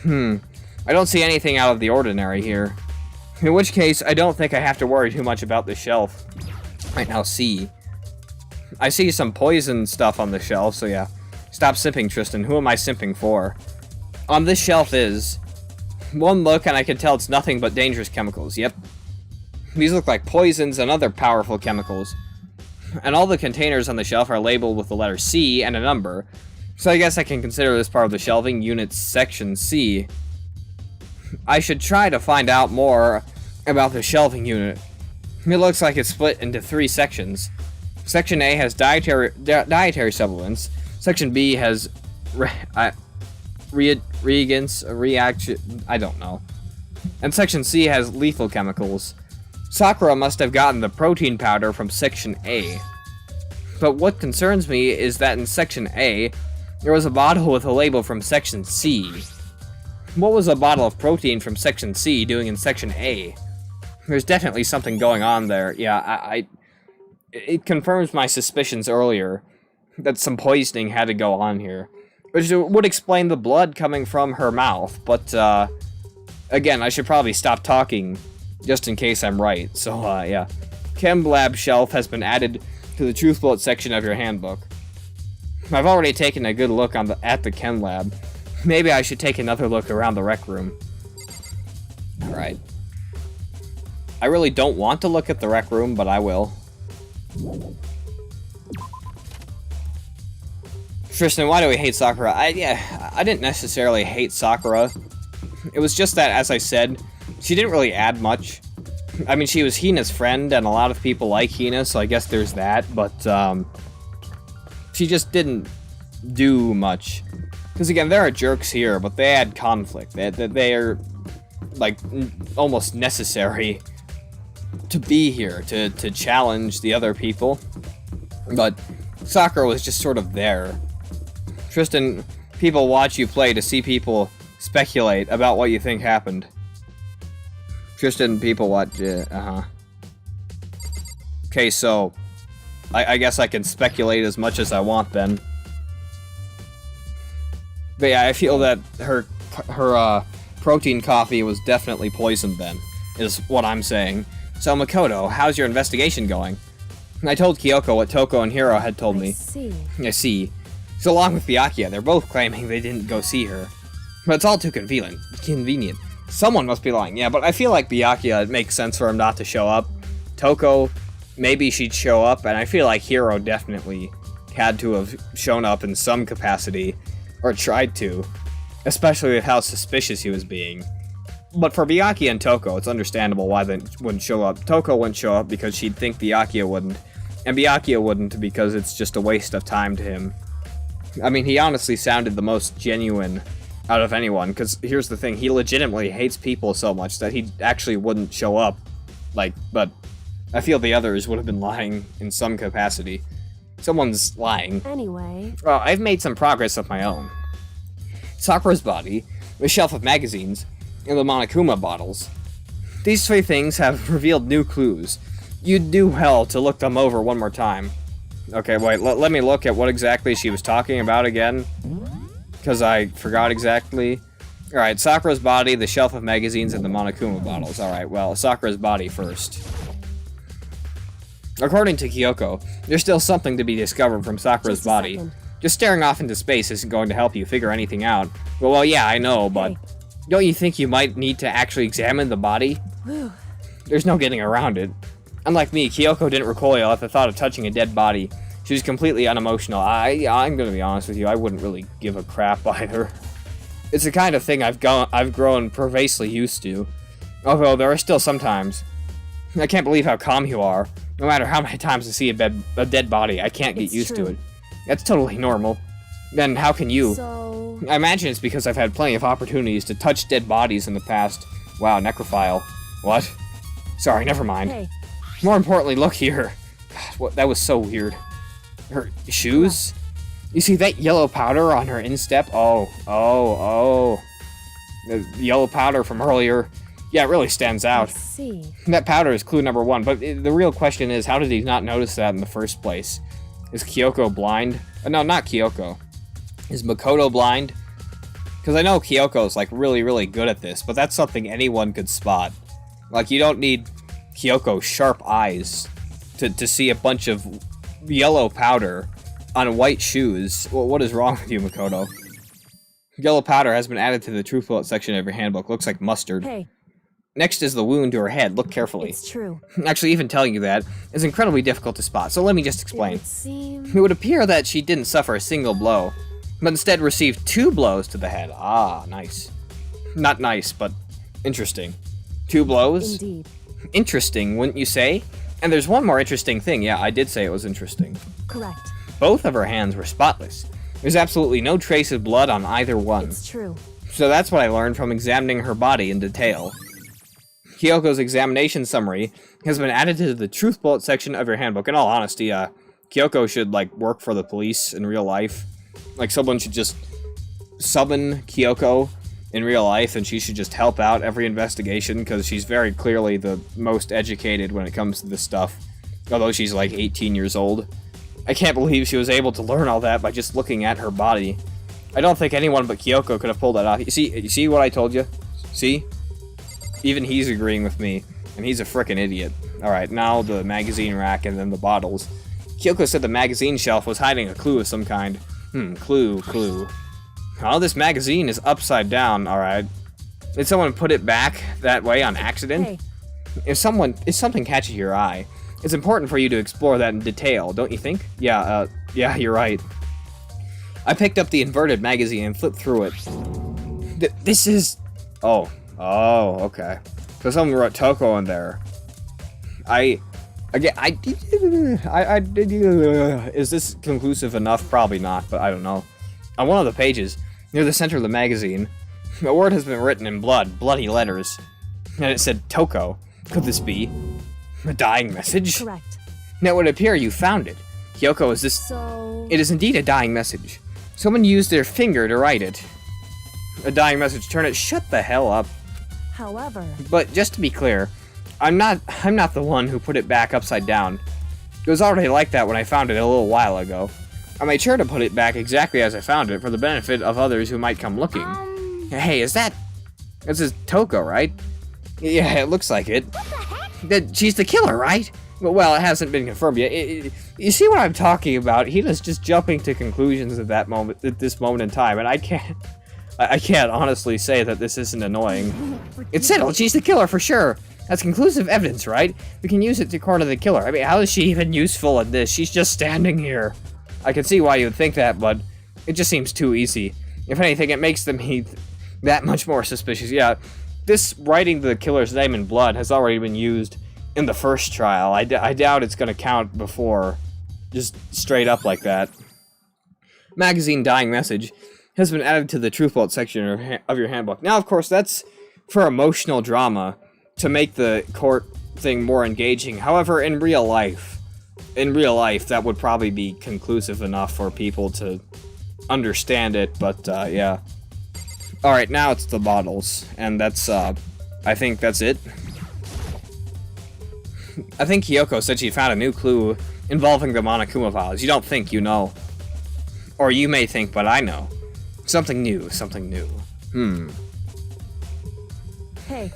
I don't see anything out of the ordinary here. In which case, I don't think I have to worry too much about the shelf. Right now, C. I see some poison stuff on the shelf, so yeah. Stop simping, Tristan. Who am I simping for? On this shelf is... one look and I can tell it's nothing but dangerous chemicals. Yep. These look like poisons and other powerful chemicals. And all the containers on the shelf are labeled with the letter C and a number. So I guess I can consider this part of the shelving unit section C. I should try to find out more about the shelving unit. It looks like it's split into 3 sections. Section A has dietary supplements. Section B has reagents, I don't know. And Section C has lethal chemicals. Sakura must have gotten the protein powder from Section A. But what concerns me is that in Section A, there was a bottle with a label from Section C. What was a bottle of protein from Section C doing in Section A? There's definitely something going on there. Yeah, it confirms my suspicions earlier that some poisoning had to go on here. Which would explain the blood coming from her mouth, but, again, I should probably stop talking just in case I'm right. So, yeah. Chem Lab shelf has been added to the Truth Bullet section of your handbook. I've already taken a good look at the Chem Lab. Maybe I should take another look around the rec room. Alright. I really don't want to look at the rec room, but I will. Tristan, why do we hate Sakura? I didn't necessarily hate Sakura. It was just that, as I said, she didn't really add much. I mean, she was Hina's friend, and a lot of people like Hina, so I guess there's that, but, she just didn't do much. Because, again, there are jerks here, but they add conflict. They are, like, almost necessary to be here, to challenge the other people. But Sakura was just sort of there. Tristan, people watch you play to see people speculate about what you think happened. Tristan, people watch, Okay, so, I guess I can speculate as much as I want then. But yeah, I feel that her protein coffee was definitely poisoned then, is what I'm saying. So Makoto, how's your investigation going? I told Kyoko what Toko and Hiro had told me. I see. So along with Byakuya, they're both claiming they didn't go see her. But it's all too convenient. Someone must be lying. Yeah, but I feel like Byakuya, it makes sense for him not to show up. Toko, maybe she'd show up, and I feel like Hiro definitely had to have shown up in some capacity, or tried to, especially with how suspicious he was being. But for Byakuya and Toko, it's understandable why they wouldn't show up. Toko wouldn't show up because she'd think Byakuya wouldn't, and Byakuya wouldn't because it's just a waste of time to him. I mean, he honestly sounded the most genuine out of anyone, because here's the thing, he legitimately hates people so much that he actually wouldn't show up. Like, but I feel the others would have been lying in some capacity. Someone's lying. Anyway. Well, I've made some progress of my own. Sakura's body, the shelf of magazines, and the Monokuma bottles. These three things have revealed new clues. You'd do well to look them over one more time. Okay, wait, let me look at what exactly she was talking about again, because I forgot exactly. Alright, Sakura's body, the shelf of magazines, and the Monokuma bottles. Alright, well, Sakura's body first. According to Kyoko, there's still something to be discovered from Sakura's body. Second. Just staring off into space isn't going to help you figure anything out. Well, yeah, I know, but don't you think you might need to actually examine the body? Whew. There's no getting around it. Unlike me, Kyoko didn't recoil at the thought of touching a dead body. She was completely unemotional. I'm gonna be honest with you, I wouldn't really give a crap either. It's the kind of thing I've grown pervasively used to. Although there are still some times. I can't believe how calm you are. No matter how many times I see a dead body, I can't get used to it. That's totally normal. Then how can you? So... I imagine it's because I've had plenty of opportunities to touch dead bodies in the past. Wow, necrophile. What? Sorry, never mind. Hey. More importantly, look here. God, what, that was so weird. Her shoes? You see that yellow powder on her instep? Oh. The yellow powder from earlier. Yeah, it really stands I out. see. That powder is clue number one, but the real question is, how did he not notice that in the first place? Is Kyoko blind? No, not Kyoko. Is Makoto blind? Because I know Kyoko's, like, really, really good at this, but that's something anyone could spot. Like, you don't need Kyoko's sharp eyes to see a bunch of yellow powder on white shoes. Well, what is wrong with you, Makoto? Yellow powder has been added to the truth bullet section of your handbook. Looks like mustard. Hey, Next is the wound to her head. Look carefully. it's true. Actually, even telling you that is incredibly difficult to spot, so let me just explain. It would seem... It would appear that she didn't suffer a single blow, but instead received 2 blows to the head. Ah, nice. Not nice, but interesting. 2 blows? Indeed. Interesting, wouldn't you say? And there's one more interesting thing. Yeah, I did say it was interesting. Correct. Both of her hands were spotless. There's absolutely no trace of blood on either one. It's true. So that's what I learned from examining her body in detail. Kyoko's examination summary has been added to the truth bullet section of your handbook. In all honesty, Kyoko should, like, work for the police in real life. Like, someone should just summon Kyoko in real life, and she should just help out every investigation, because she's very clearly the most educated when it comes to this stuff. Although she's, like, 18 years old. I can't believe she was able to learn all that by just looking at her body. I don't think anyone but Kyoko could have pulled that off. You see what I told you? See? Even he's agreeing with me, and he's a frickin' idiot. Alright, now the magazine rack and then the bottles. Kyoko said the magazine shelf was hiding a clue of some kind. Clue. Oh, this magazine is upside down, alright. Did someone put it back that way on accident? Hey, If something catches your eye, it's important for you to explore that in detail, don't you think? Yeah, you're right. I picked up the inverted magazine and flipped through it. This is... Oh, okay. So someone wrote Toko in there. Is this conclusive enough? Probably not, but I don't know. On one of the pages, near the center of the magazine, a word has been written in bloody letters. And it said Toko. Could this be a dying message? Correct. Now it would appear you found it. Kyoko, is this... So... It is indeed a dying message. Someone used their finger to write it. A dying message, turn it, shut the hell up. However... But just to be clear, I'm not the one who put it back upside down. It was already like that when I found it a little while ago. I made sure to put it back exactly as I found it for the benefit of others who might come looking. Hey, this is Toko, right? Yeah, it looks like it. She's the killer, right? Well, it hasn't been confirmed yet. You see what I'm talking about? Hina's just jumping to conclusions at this moment in time, and I can't honestly say that this isn't annoying. It's settled. She's the killer for sure. That's conclusive evidence, right? We can use it to corner the killer. I mean, how is she even useful in this? She's just standing here. I can see why you would think that, but it just seems too easy. If anything, it makes them that much more suspicious. Yeah, this writing the killer's name in blood has already been used in the first trial. I doubt it's going to count before, just straight up like that. Magazine dying message has been added to the truth vault section of your handbook. Now, of course, that's for emotional drama to make the court thing more engaging. However, in real life, that would probably be conclusive enough for people to understand it. But yeah. All right, now it's the bottles, and that's I think that's it. I think Kyoko said she found a new clue involving the Monokuma files. You don't think you know. Or you may think, but I know. Something new. Hey.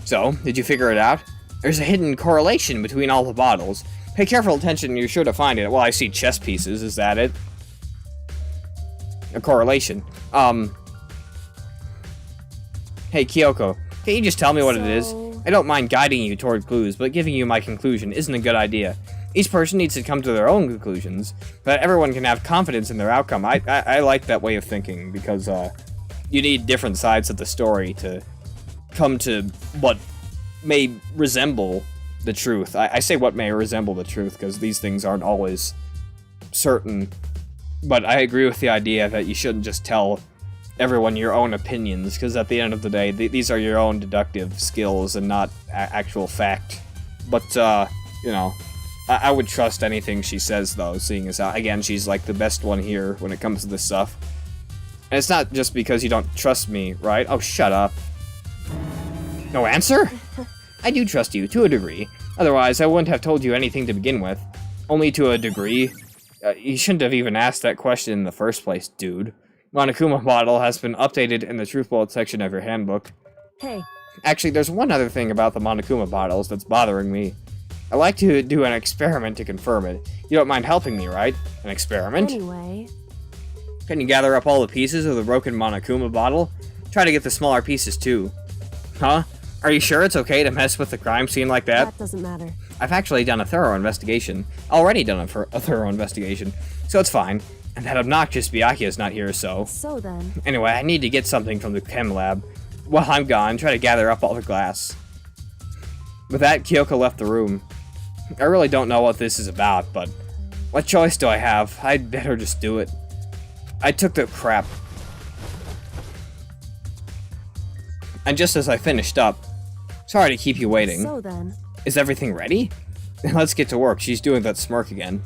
So, did you figure it out? There's a hidden correlation between all the bottles. Pay careful attention, you're sure to find it. Well, I see chess pieces, is that it? A correlation. Hey, Kyoko, can't you just tell me what it is? I don't mind guiding you toward clues, but giving you my conclusion isn't a good idea. Each person needs to come to their own conclusions, but everyone can have confidence in their outcome. I like that way of thinking, because you need different sides of the story to come to what may resemble the truth. I say what may resemble the truth, because these things aren't always certain, but I agree with the idea that you shouldn't just tell everyone your own opinions, because at the end of the day, these are your own deductive skills and not actual fact. But, you know, I would trust anything she says, though, seeing as, again, she's like the best one here when it comes to this stuff. And it's not just because you don't trust me, right? Oh, shut up. No answer? I do trust you, to a degree. Otherwise, I wouldn't have told you anything to begin with. Only to a degree. You shouldn't have even asked that question in the first place, dude. Monokuma bottle has been updated in the truth bullet section of your handbook. Hey. Actually, there's one other thing about the Monokuma bottles that's bothering me. I like to do an experiment to confirm it. You don't mind helping me, right? An experiment? Anyway. Can you gather up all the pieces of the broken Monokuma bottle? Try to get the smaller pieces, too. Huh? Are you sure it's okay to mess with the crime scene like that? That doesn't matter. I've actually done a thorough investigation. Already done a thorough investigation. So it's fine. And that obnoxious Byakuya's not here, so... So then... Anyway, I need to get something from the chem lab. While I'm gone, try to gather up all the glass. With that, Kyoko left the room. I really don't know what this is about, but... What choice do I have? I'd better just do it. I took the crap. And just as I finished up... Sorry to keep you waiting. So then... Is everything ready? Let's get to work. She's doing that smirk again.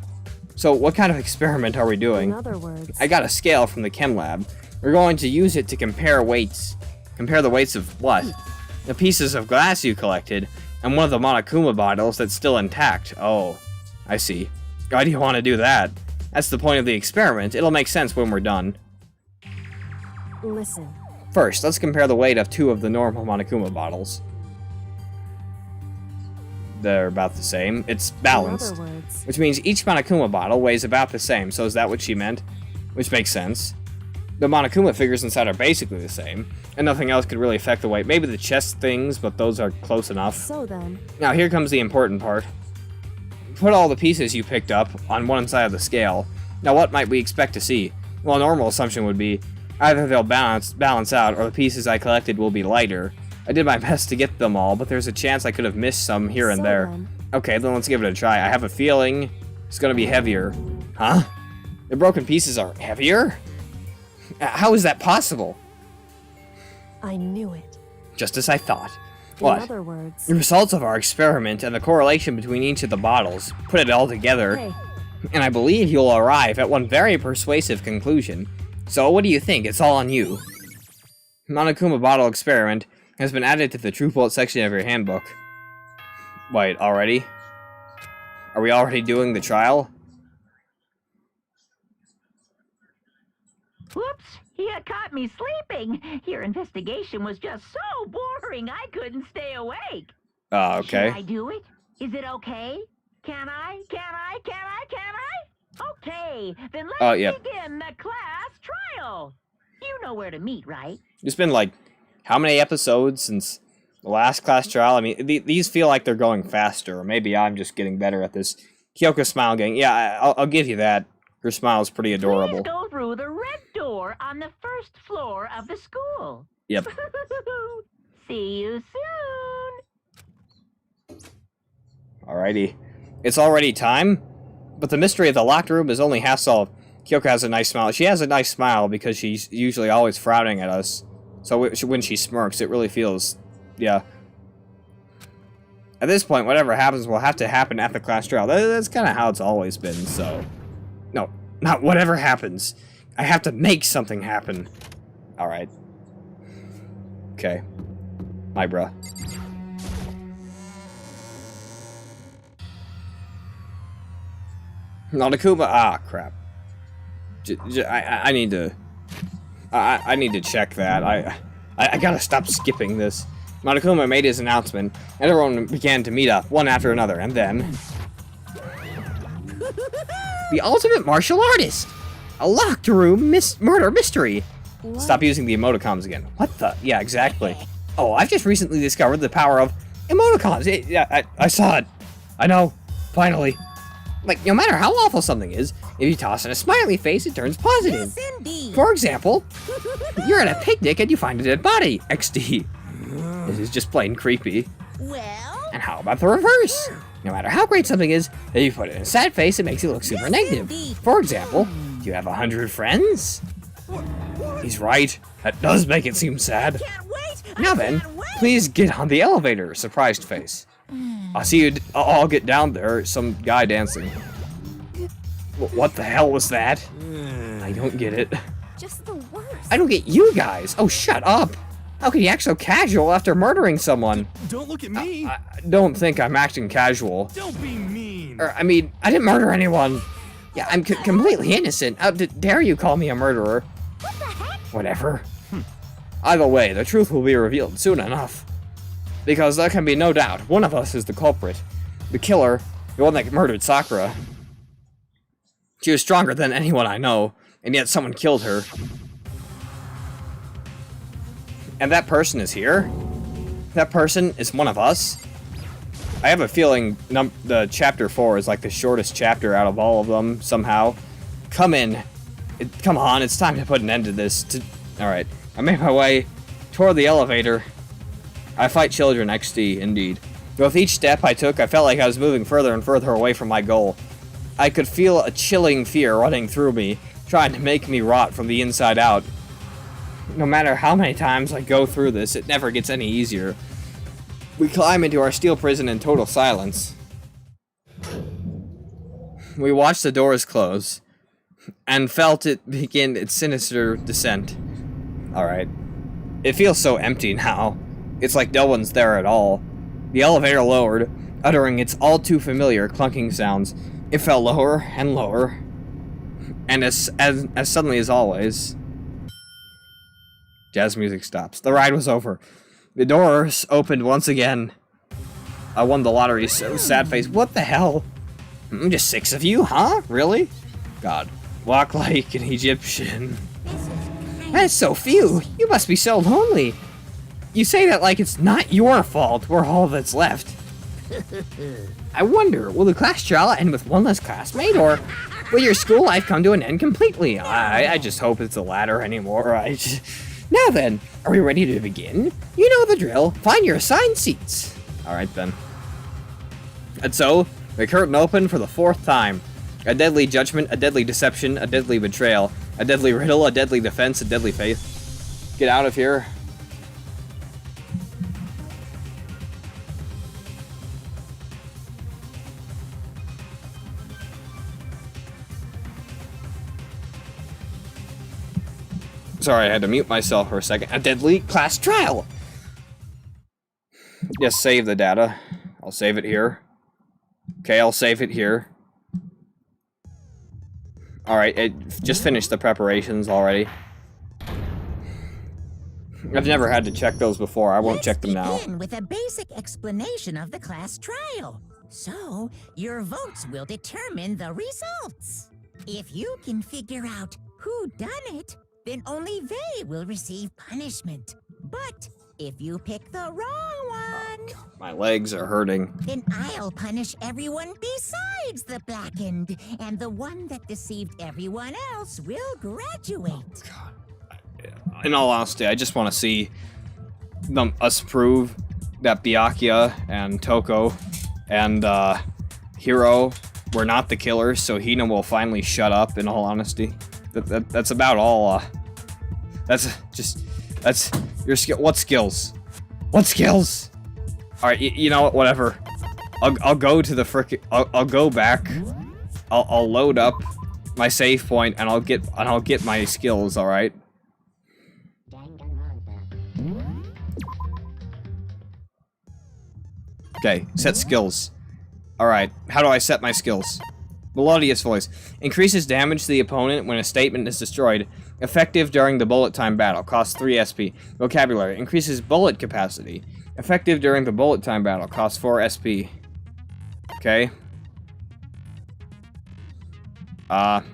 So, what kind of experiment are we doing? In other words... I got a scale from the chem lab. We're going to use it to compare weights. Compare the weights of what? The pieces of glass you collected, and one of the Monokuma bottles that's still intact. Oh, I see. Why do you want to do that? That's the point of the experiment. It'll make sense when we're done. Listen. First, let's compare the weight of 2 of the normal Monokuma bottles. They're about the same. It's balanced. In other words... Which means each Monokuma bottle weighs about the same, so is that what she meant? Which makes sense. The Monokuma figures inside are basically the same, and nothing else could really affect the weight. Maybe the chest things, but those are close enough. So then, Now here comes the important part. Put all the pieces you picked up on one side of the scale. Now what might we expect to see? Well, a normal assumption would be either they'll balance out, or the pieces I collected will be lighter. I did my best to get them all, but there's a chance I could have missed some here and So there. then. Okay, then let's give it a try. I have a feeling it's gonna be heavier. Huh? The broken pieces are heavier? How is that possible? I knew it. Just as I thought. In What? other words, The results of our experiment and the correlation between each of the bottles, put it all together, hey, and I believe you'll arrive at one very persuasive conclusion. So what do you think? It's all on you. Monokuma bottle experiment has been added to the True Bolt section of your handbook. Wait, already? Are we already doing the trial? Whoops! You caught me sleeping. Your investigation was just so boring I couldn't stay awake. Okay. Should I do it? Is it okay? Can I? Can I? Can I? Can I? Okay, then let's Yep. begin the class trial. You know where to meet, right? It's been like, how many episodes since the last class trial? I mean, these feel like they're going faster, or maybe I'm just getting better at this. Kyoko's smile gang, yeah, I'll give you that. Her smile is pretty adorable. Please go through the red door on the first floor of the school. Yep. See you soon. Alrighty. It's already time? But the mystery of the locked room is only half solved. Kyoko has a nice smile. She has a nice smile because she's usually always frowning at us. So when she smirks, it really feels... yeah. At this point, whatever happens will have to happen at the class trial. That's kind of how it's always been, so... No, not whatever happens. I have to make something happen. Alright. Okay. My bruh. Monokuma, crap. I need to... I need to check that. I gotta stop skipping this. Monokuma made his announcement, and everyone began to meet up, one after another, and then... The ultimate martial artist! A locked room murder mystery! what? Stop using the emoticons again. What the? Yeah, exactly. Oh, I've just recently discovered the power of emoticons. Yeah, I saw it. I know. Finally. Like, no matter how awful something is, if you toss in a smiley face, it turns positive. Yes, indeed. For example, you're at a picnic and you find a dead body. XD. This is just plain creepy. Well, And how about the reverse? No matter how great something is, if you put it in a sad face, it makes it look super negative. indeed. For example, do you have 100 friends? He's right. That does make it seem sad. can't wait. Now then, please get on the elevator, surprised face. I'll see you all get down there, some guy dancing. What the hell was that? I don't get it. Just the worst. I don't get you guys. Oh, shut up. How can you act so casual after murdering someone? Don't look at me. I don't think I'm acting casual. Don't be mean. I mean, I didn't murder anyone. Yeah, I'm completely innocent. How dare you call me a murderer? What the heck? Whatever. Either way, the truth will be revealed soon enough. Because there can be no doubt, one of us is the culprit. The killer, the one that murdered Sakura. She was stronger than anyone I know, and yet someone killed her. And that person is here? That person is one of us? I have a feeling the chapter 4 is like the shortest chapter out of all of them, somehow. Come on, it's time to put an end to this. Alright, I made my way toward the elevator. I fight children, XD, indeed. With each step I took, I felt like I was moving further and further away from my goal. I could feel a chilling fear running through me, trying to make me rot from the inside out. No matter how many times I go through this, it never gets any easier. We climb into our steel prison in total silence. We watched the doors close, and felt it begin its sinister descent. Alright. It feels so empty now. It's like no one's there at all. The elevator lowered, uttering its all too familiar clunking sounds. It fell lower and lower. And as suddenly as always, jazz music stops. The ride was over. The doors opened once again. I won the lottery, so sad face. What the hell? Just 6 of you, huh? Really? God. Walk like an Egyptian. This is That's so few. You must be so lonely. You say that like it's not your fault. We're all that's left. I wonder, will the class trial end with one less classmate, or will your school life come to an end completely? I just hope it's the latter anymore. Now then, are we ready to begin? You know the drill. Find your assigned seats. Alright then. And so, the curtain opened for the 4th time. A deadly judgment, a deadly deception, a deadly betrayal, a deadly riddle, a deadly defense, a deadly faith. Get out of here. Sorry, I had to mute myself for a second. A deadly class trial! Just save the data. I'll save it here. Okay, I'll save it here. Alright, just finished the preparations already. I've never had to check those before. I won't check them now. Let's begin with a basic explanation of the class trial. So, your votes will determine the results. If you can figure out who done it, then only they will receive punishment. But if you pick the wrong one, my legs are hurting. then I'll punish everyone besides the blackened, and the one that deceived everyone else will graduate. In all honesty, I just want to see us prove that Byakuya and Toko and Hiro were not the killers, so Hina will finally shut up, in all honesty. That's about all. That's your skill. What skills? What skills? All right, you know what? Whatever. I'll go to the frickin'. I'll go back. I'll load up my save point and I'll get my skills. All right. Okay, set skills. All right, how do I set my skills? Melodious voice. Increases damage to the opponent when a statement is destroyed. Effective during the bullet time battle. Costs 3 SP. Vocabulary. Increases bullet capacity. Effective during the bullet time battle. Costs 4 SP. Okay. Alright,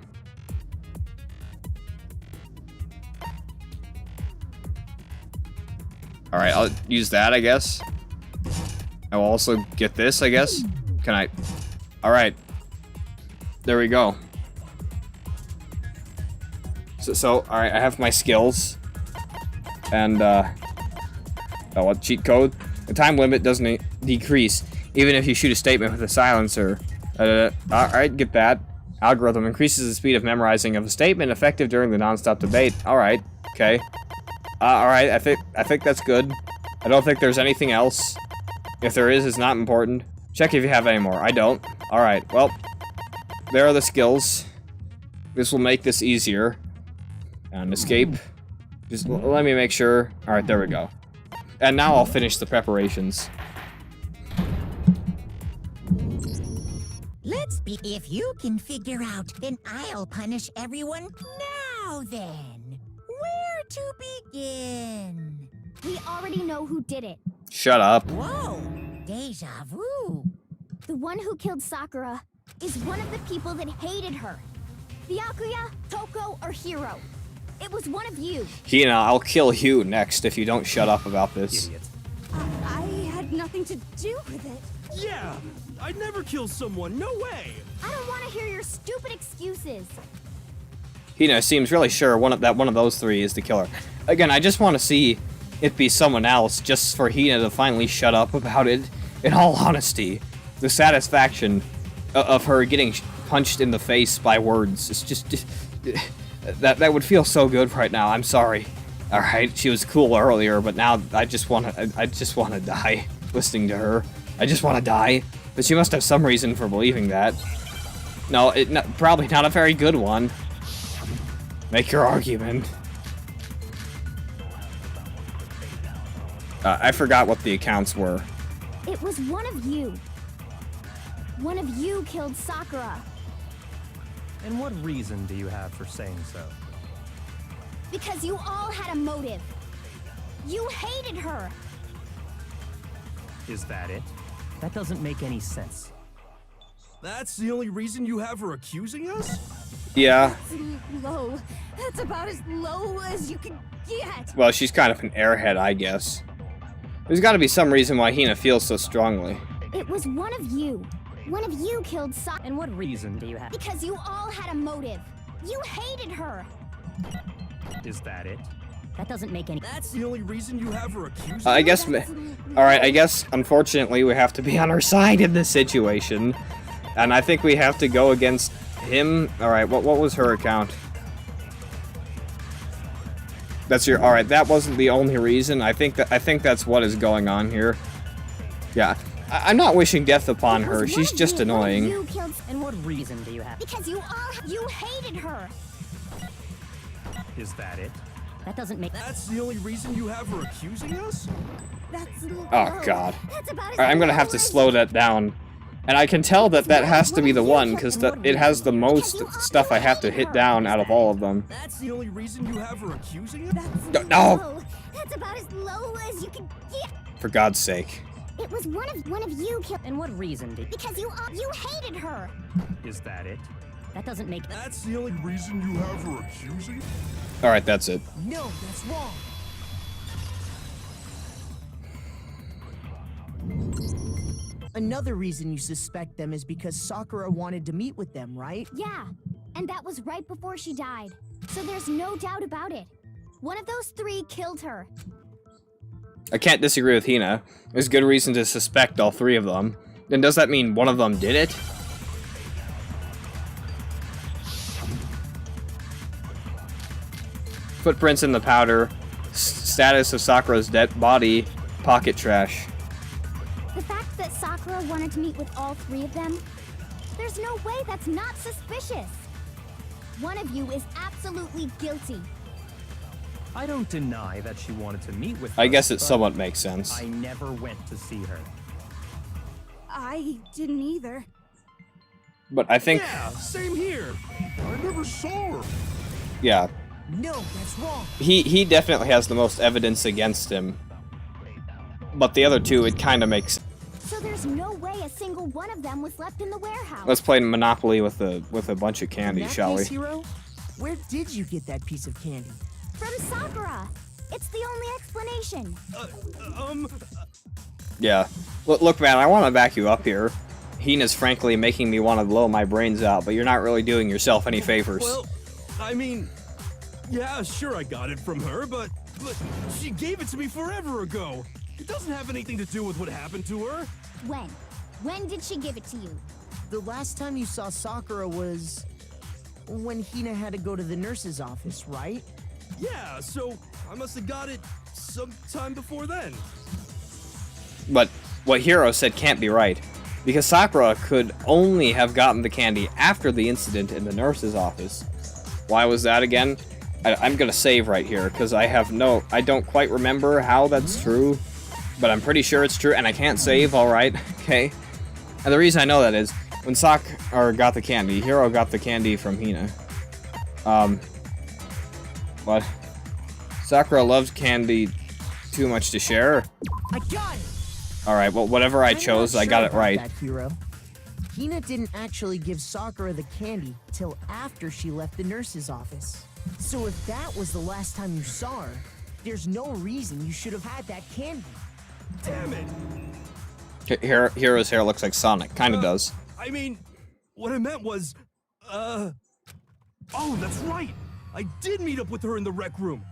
I'll use that, I guess. I will also get this, I guess. Can I? Alright. There we go. So alright, I have my skills. And, oh, what cheat code? The time limit doesn't decrease, even if you shoot a statement with a silencer. Alright, get that. Algorithm increases the speed of memorizing of a statement effective during the non-stop debate. Alright, okay. Alright, I think that's good. I don't think there's anything else. If there is, it's not important. Check if you have any more. I don't. Alright, well, there are the skills. This will make this easier. And escape. Just let me make sure. Alright, there we go. And now I'll finish the preparations. Let's be. If you can figure out, then I'll punish everyone. Now then, where to begin? We already know who did it. Shut up. Whoa, deja vu. The one who killed Sakura is one of the people that hated her. Byakuya, Toko, or Hiro. It was one of you. Hina, I'll kill you next if you don't shut up about this. Idiot. I had nothing to do with it. Yeah, I'd never kill someone. No way. I don't want to hear your stupid excuses. Hina seems really sure one of those three is the killer. Again, I just want to see it be someone else, just for Hina to finally shut up about it. In all honesty, the satisfaction of her getting punched in the face by words, it's just that would feel so good right now. I'm sorry. All right, she was cool earlier, but now I just want to die listening to her. I just want to die. But she must have some reason for believing that. No, probably not a very good one. Make your argument. I forgot what the accounts were. It was one of you. One of you killed Sakura. And what reason do you have for saying so? Because you all had a motive. You hated her. Is that it? That doesn't make any sense. That's the only reason you have for accusing us? Yeah. Low. That's about as low as you can get. Well, she's kind of an airhead, I guess. There's got to be some reason why Hina feels so strongly. It was one of you. One of you killed And what reason do you have? because you all had a motive. You hated her. Is that it? That doesn't make any. That's the only reason you have her accused? I guess... Alright, I guess, unfortunately, we have to be on her side in this situation. And I think we have to go against him. Alright, what was her account? That's your... Alright, that wasn't the only reason. I think that's what is going on here. Yeah. I'm not wishing death upon her. She's just annoying. You killed And what reason do you have? because you hated her. Is that it? That doesn't make. That's the only reason you have her accusing us? That's Oh, God. That's about as Alright, I'm gonna have to low as- slow that down. And I can tell that that has to be the one, because it has the most stuff I have to hit down out of all of them. That's the only reason you have her accusing us? That's No! low. That's about as low as you can get. For God's sake. It was one of you killed And what reason do you? because you hated her. Is that it? That doesn't make. That's the only reason you have her accusing? Alright, that's it. No, that's wrong. Another reason you suspect them is because Sakura wanted to meet with them, right? Yeah, and that was right before she died. So there's no doubt about it. One of those three killed her. I can't disagree with Hina. There's good reason to suspect all three of them. Then does that mean one of them did it? Footprints in the powder. Status of Sakura's dead body. Pocket trash. The fact that Sakura wanted to meet with all three of them, there's no way that's not suspicious. One of you is absolutely guilty. I don't deny that she wanted to meet with I us, guess it but somewhat makes sense. I never went to see her. I didn't either. But I think, Yeah, same here. I never saw her. yeah, No, that's wrong. he definitely has the most evidence against him. But the other two, it kind of makes. So there's no way a single one of them was left in the warehouse. Let's play Monopoly with a bunch of candy, In that shall we? case, Hero, where did you get that piece of candy? From Sakura. It's the only explanation. Yeah. Look, man, I want to back you up here. Hina's frankly making me want to blow my brains out, but you're not really doing yourself any favors. Well, I mean, yeah, sure I got it from her, but she gave it to me forever ago. It doesn't have anything to do with what happened to her. When? When did she give it to you? The last time you saw Sakura was when Hina had to go to the nurse's office, right? Yeah, so I must have got it sometime before then. But what Hiro said can't be right, because Sakura could only have gotten the candy after the incident in the nurse's office. Why was that again? I'm gonna save right here, because I don't quite remember how that's true, but I'm pretty sure it's true, and I can't save, alright, okay? And the reason I know that is, when Sakura got the candy, Hiro got the candy from Hina. What? Sakura loves candy too much to share? I got it! Alright, well, whatever I I'm chose, not I got sure it about right. that, Hero. Hina didn't actually give Sakura the candy till after she left the nurse's office. So if that was the last time you saw her, there's no reason you should have had that candy. Damn it! Hiro's hair looks like Sonic. Kinda does. I mean, what I meant was, oh, that's right. I did meet up with her in the rec room.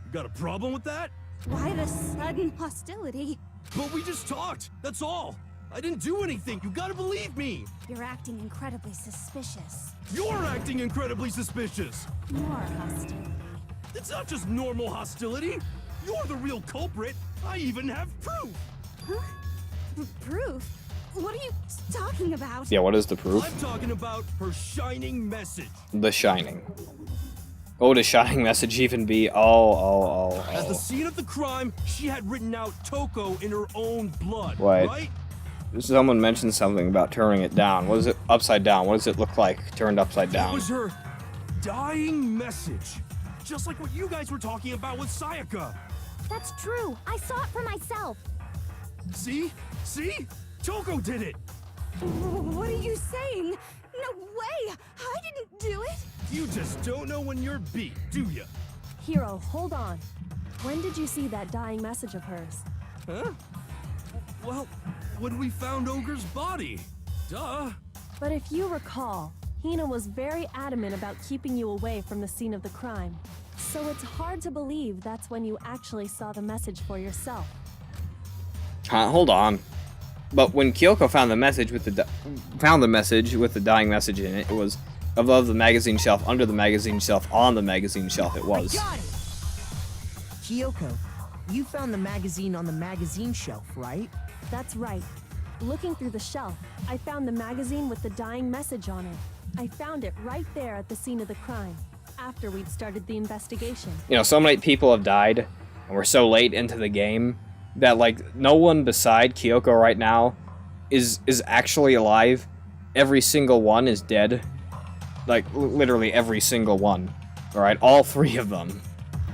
You got a problem with that? Why the sudden hostility? But we just talked. That's all. I didn't do anything. You gotta believe me. You're acting incredibly suspicious. You're acting incredibly suspicious. More hostility. It's not just normal hostility. You're the real culprit. I even have proof. Huh? Proof? What are you talking about? Yeah, what is the proof? I'm talking about her shining message. The Shining. Oh, does Shining message even be? Oh. At the scene of the crime, she had written out Toko in her own blood, Wait. right? Someone mentioned something about turning it down. What is it? Upside down. What does it look like turned upside It down? was her dying message. Just like what you guys were talking about with Sayaka. That's true. I saw it for myself. See? See? Toko did it. What are you saying? No way! I didn't do it! You just don't know when you're beat, do ya? Hiro, hold on. When did you see that dying message of hers? Huh? Well, when we found Ogre's body. Duh. But if you recall, Hina was very adamant about keeping you away from the scene of the crime. So it's hard to believe that's when you actually saw the message for yourself. Hold on. But when Kyoko found the message with the dying message in it, it was above the magazine shelf, under the magazine shelf, on the magazine shelf. It was. I got it! Kyoko, you found the magazine on the magazine shelf, right? That's right. Looking through the shelf, I found the magazine with the dying message on it. I found it right there at the scene of the crime, after we'd started the investigation. You know, so many people have died, and we're so late into the game, that, like, no one beside Kyoko right now is actually alive. Every single one is dead. Like, literally every single one. Alright, all three of them.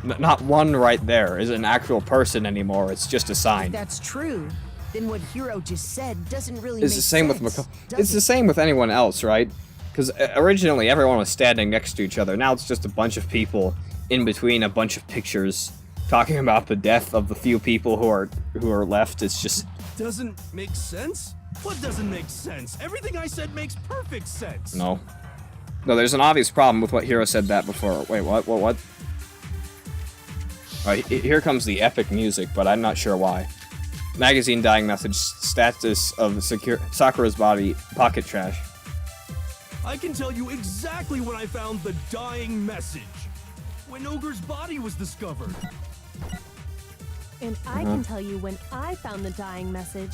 Not one right there is an actual person anymore, it's just a sign. If that's true, then what Hiro just said doesn't really It's make the same sense, with does It's it? the same with anyone else, right? Because originally everyone was standing next to each other. Now it's just a bunch of people in between a bunch of pictures talking about the death of the few people who are left. It's just Doesn't make sense? What doesn't make sense? Everything I said makes perfect sense. no. There's an obvious problem with what Hiro said that before. Wait, what? Alright, here comes the epic music, but I'm not sure why. Magazine dying message, status of Sakura's body, pocket trash. I can tell you exactly when I found the dying message. When Ogre's body was discovered. And I can tell you when I found the dying message.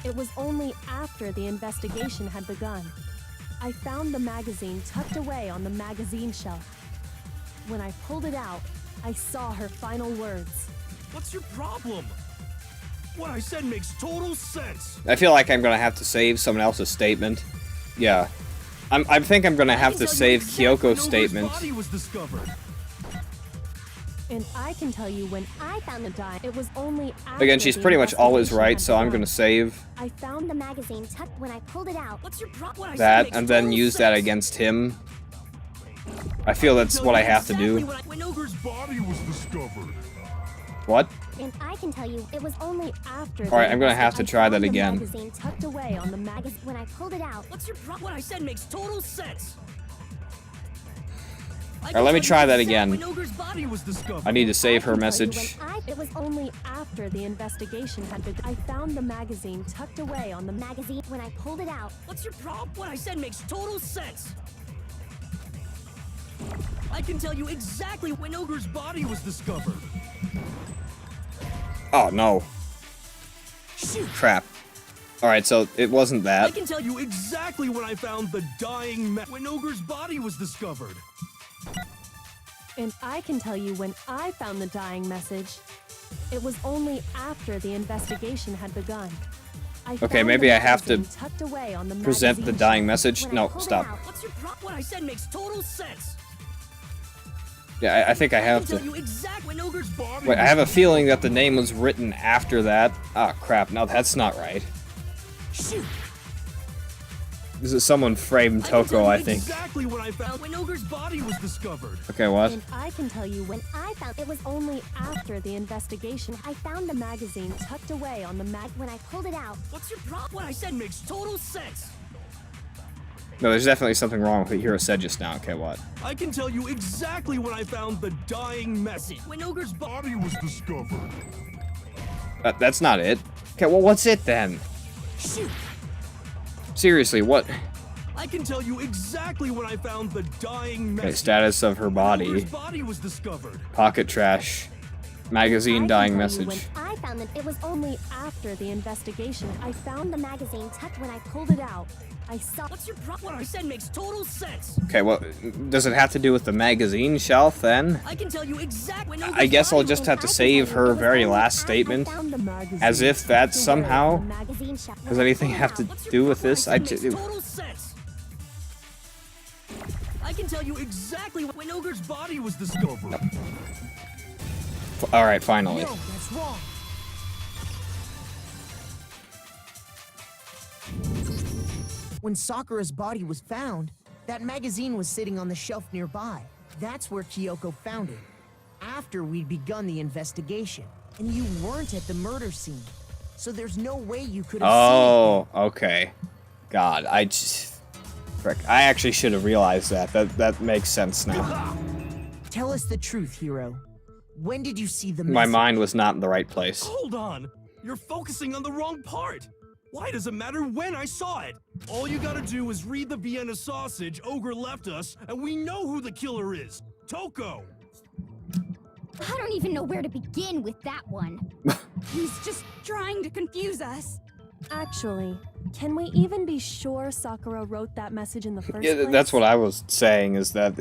It was only after the investigation had begun. I found the magazine tucked away on the magazine shelf. When I pulled it out, I saw her final words. What's your problem? What I said makes total sense. I feel like I'm gonna have to save someone else's statement. Yeah. I think I'm gonna have to save Kyoko's statement. Body was discovered. And I can tell you when I found the dying, it was only after Again, she's the pretty much always investigation right, had so I'm begun. gonna save I found the magazine tucked when I pulled it out. What's your problem? that and then use that against him. I feel that's what I have to do. When Ogre's body was discovered. What? And I can tell you it was only after. Alright, I'm gonna have to try that again. The magazine tucked away on the magazine when I pulled it out. What's your problem? What I said makes total sense. Alright, let me try that again. When Ogre's body was discovered. I need to save her I can tell you message. when It was only after the investigation had begun. I found the magazine tucked away on the magazine when I pulled it out. What's your problem? What I said makes total sense. I can tell you exactly when Ogre's body was discovered. Oh no. Shoot. Crap. Alright, so it wasn't I that. can tell you exactly when I found the dying when Ogre's body was discovered. And I can tell you when I found the dying message. It was only after the investigation had begun. Okay, maybe I have to tucked away on the present the magazine dying shelf. message. When I No, pulled it stop. out. What's your problem? What I said makes total sense. Yeah, I think I I have can to. tell you exactly when Ogre's body Wait, I was have a feeling that the name was written after that. Ah, crap. No, that's not right. Shoot. This is someone framed I can tell Toko, you I think. exactly when I found when Ogre's body was discovered. Okay, what? And I can tell you when I found it was only after the investigation. I found the Magazine tucked away on the when I pulled it out. What's your problem? What I said makes total sense. No, there's definitely something wrong with what Hiro said just now. Okay, what? I can tell you exactly when I found the dying message. When Ogre's body was discovered. That's not it. Okay, well, what's it then? Shoot. Seriously, what? I can tell you exactly when I found the dying Okay, message. status of her When body. Ogre's body was discovered. Pocket trash. Magazine I dying can tell you message. When I found It was only after the investigation. I found the magazine tucked when I pulled it out. I saw. What's your problem? What I said makes total sense. Okay, well, does it have to do with the magazine shelf then? I can tell you exactly when I guess I'll Ogre's just body have to save her very last statement. As if that somehow Magazine shelf. has anything have to What's your do with problem? this. What I said makes total sense. I can tell you exactly when Ogre's body was discovered. Alright, finally. No, that's wrong. When Sakura's body was found, That magazine was sitting on the shelf nearby. That's where Kyoko found it. After we'd begun the investigation. And you weren't at the murder scene. So there's no way you could have Oh, okay. God, I just... Frick, I actually should have realized that. That makes sense now. seen it. Tell us the truth, Hiro. When did you see the My message? mind was not in the right place. Hold on! You're focusing on the wrong part! Why does it matter when I saw it? All you gotta do is read the Vienna sausage Ogre left us, and we know who the killer is! Toko! I don't even know where to begin with that one. He's just trying to confuse us. Actually, can we even be sure Sakura wrote that message in the first Yeah, place? that's what I was saying, is that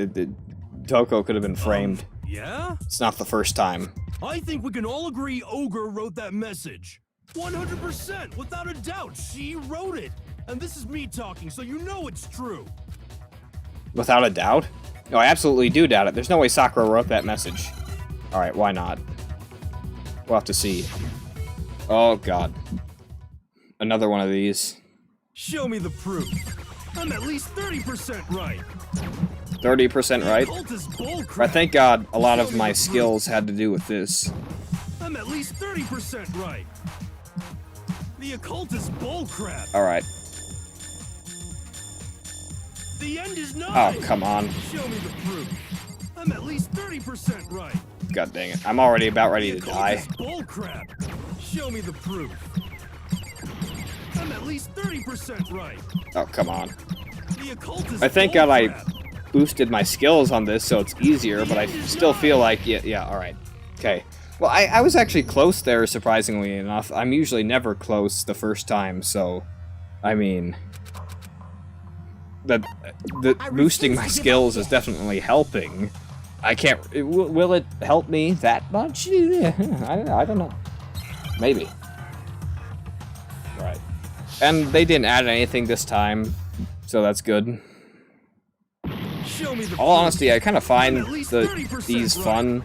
Toko could have been framed. Yeah? It's not the first time. I think we can all agree Ogre wrote that message. 100%, without a doubt, she wrote it. And this is me talking, so you know it's true. Without a doubt? No, I absolutely do doubt it. There's no way Sakura wrote that message. Alright, why not? We'll have to see. Oh, God. Another one of these. Show me the proof. I'm at least 30% right. 30% right? Cult is bullcrap. But thank God a lot Show of me my the proof. skills had to do with this. I'm at least 30% right. The occult is bullcrap. Alright. The end is nigh. Oh, come on. Show me the proof. I'm at least 30% right. God dang it. I'm already about ready The to occult die. is bullcrap. Show me the proof. I'm at least 30% right. Oh, come on. The occult is I thank God I bullcrap. boosted my skills on this so it's easier, but I still feel like, yeah, alright. Okay. Well, I was actually close there, surprisingly enough. I'm usually never close the first time, so... I mean... The boosting my skills is definitely helping. I can't... Will it help me that much? I don't know. Maybe. Right. And they didn't add anything this time, so that's good. Show me the All proof. honesty, I kind of find I'm at least 30% these right. fun,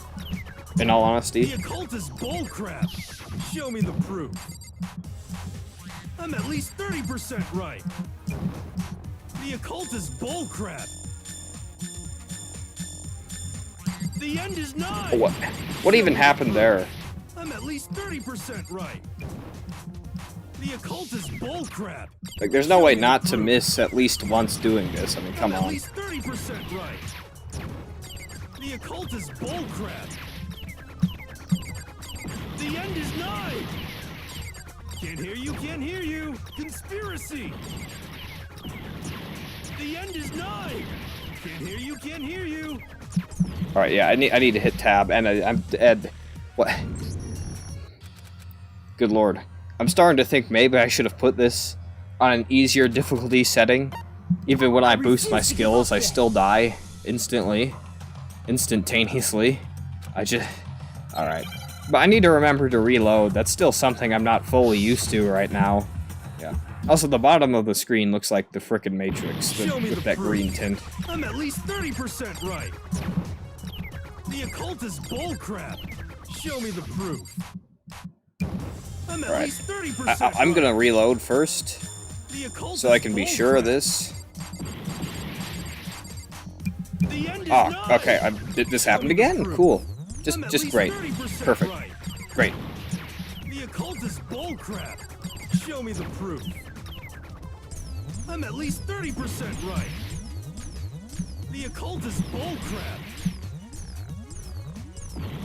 in all honesty. The occult is bullcrap. Show me the proof. I'm at least 30% right. The occult is bullcrap. The end is nigh. What even happened there? I'm at least 30% right. The occult is bullcrap. Like, there's no way not to miss at least once doing this. I mean, come I'm at on. least 30% right. The occult is bullcrap. The end is nigh. Can't hear you, can't hear you. Conspiracy. The end is nigh. Can't hear you, can't hear you. All right, yeah, I need to hit tab, and I'm dead. What? Good lord. I'm starting to think maybe I should have put this on an easier difficulty setting. Even when I boost my skills, I still die instantly. Instantaneously. Alright. But I need to remember to reload. That's still something I'm not fully used to right now. Yeah. Also, the bottom of the screen looks like the frickin' Matrix with that green tint. I'm at least 30% right. The occult is bullcrap. Show me the proof. I'm at Right. least 30% I'm right. gonna reload first, The occult so I is can be sure of bullcrap. this. The end is Oh, nigh. okay, this happened again. Cool. Just great. Perfect. Great. The occult is bullcrap. Show me the proof. I'm at least 30% right. The occult is bullcrap.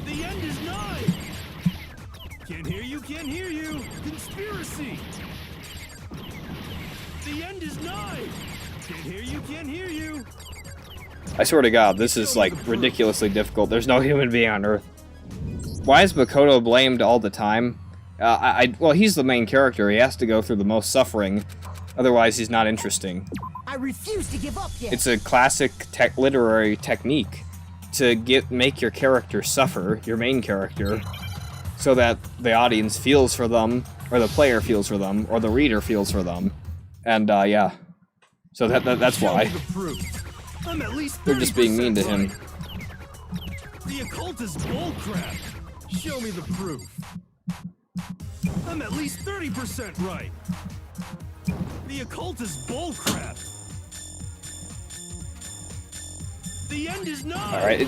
The end is nigh. Can't hear you, can't hear you. Conspiracy. The end is nigh. Can't hear you, can't hear you. I swear to God, this is like ridiculously difficult. There's no human being on Earth. Why is Makoto blamed all the time? Well, he's the main character. He has to go through the most suffering. Otherwise, he's not interesting. I refuse to give up yet. It's a classic literary technique to make your character suffer, your main character, so that the audience feels for them, or the player feels for them, or the reader feels for them. And, yeah. So that's Show me why. the proof. I'm at least 30% They're just being mean to him. right. The occult is bullcrap. Show me the proof. I'm at least 30% right. The occult is bullcrap. The end is nigh. All right.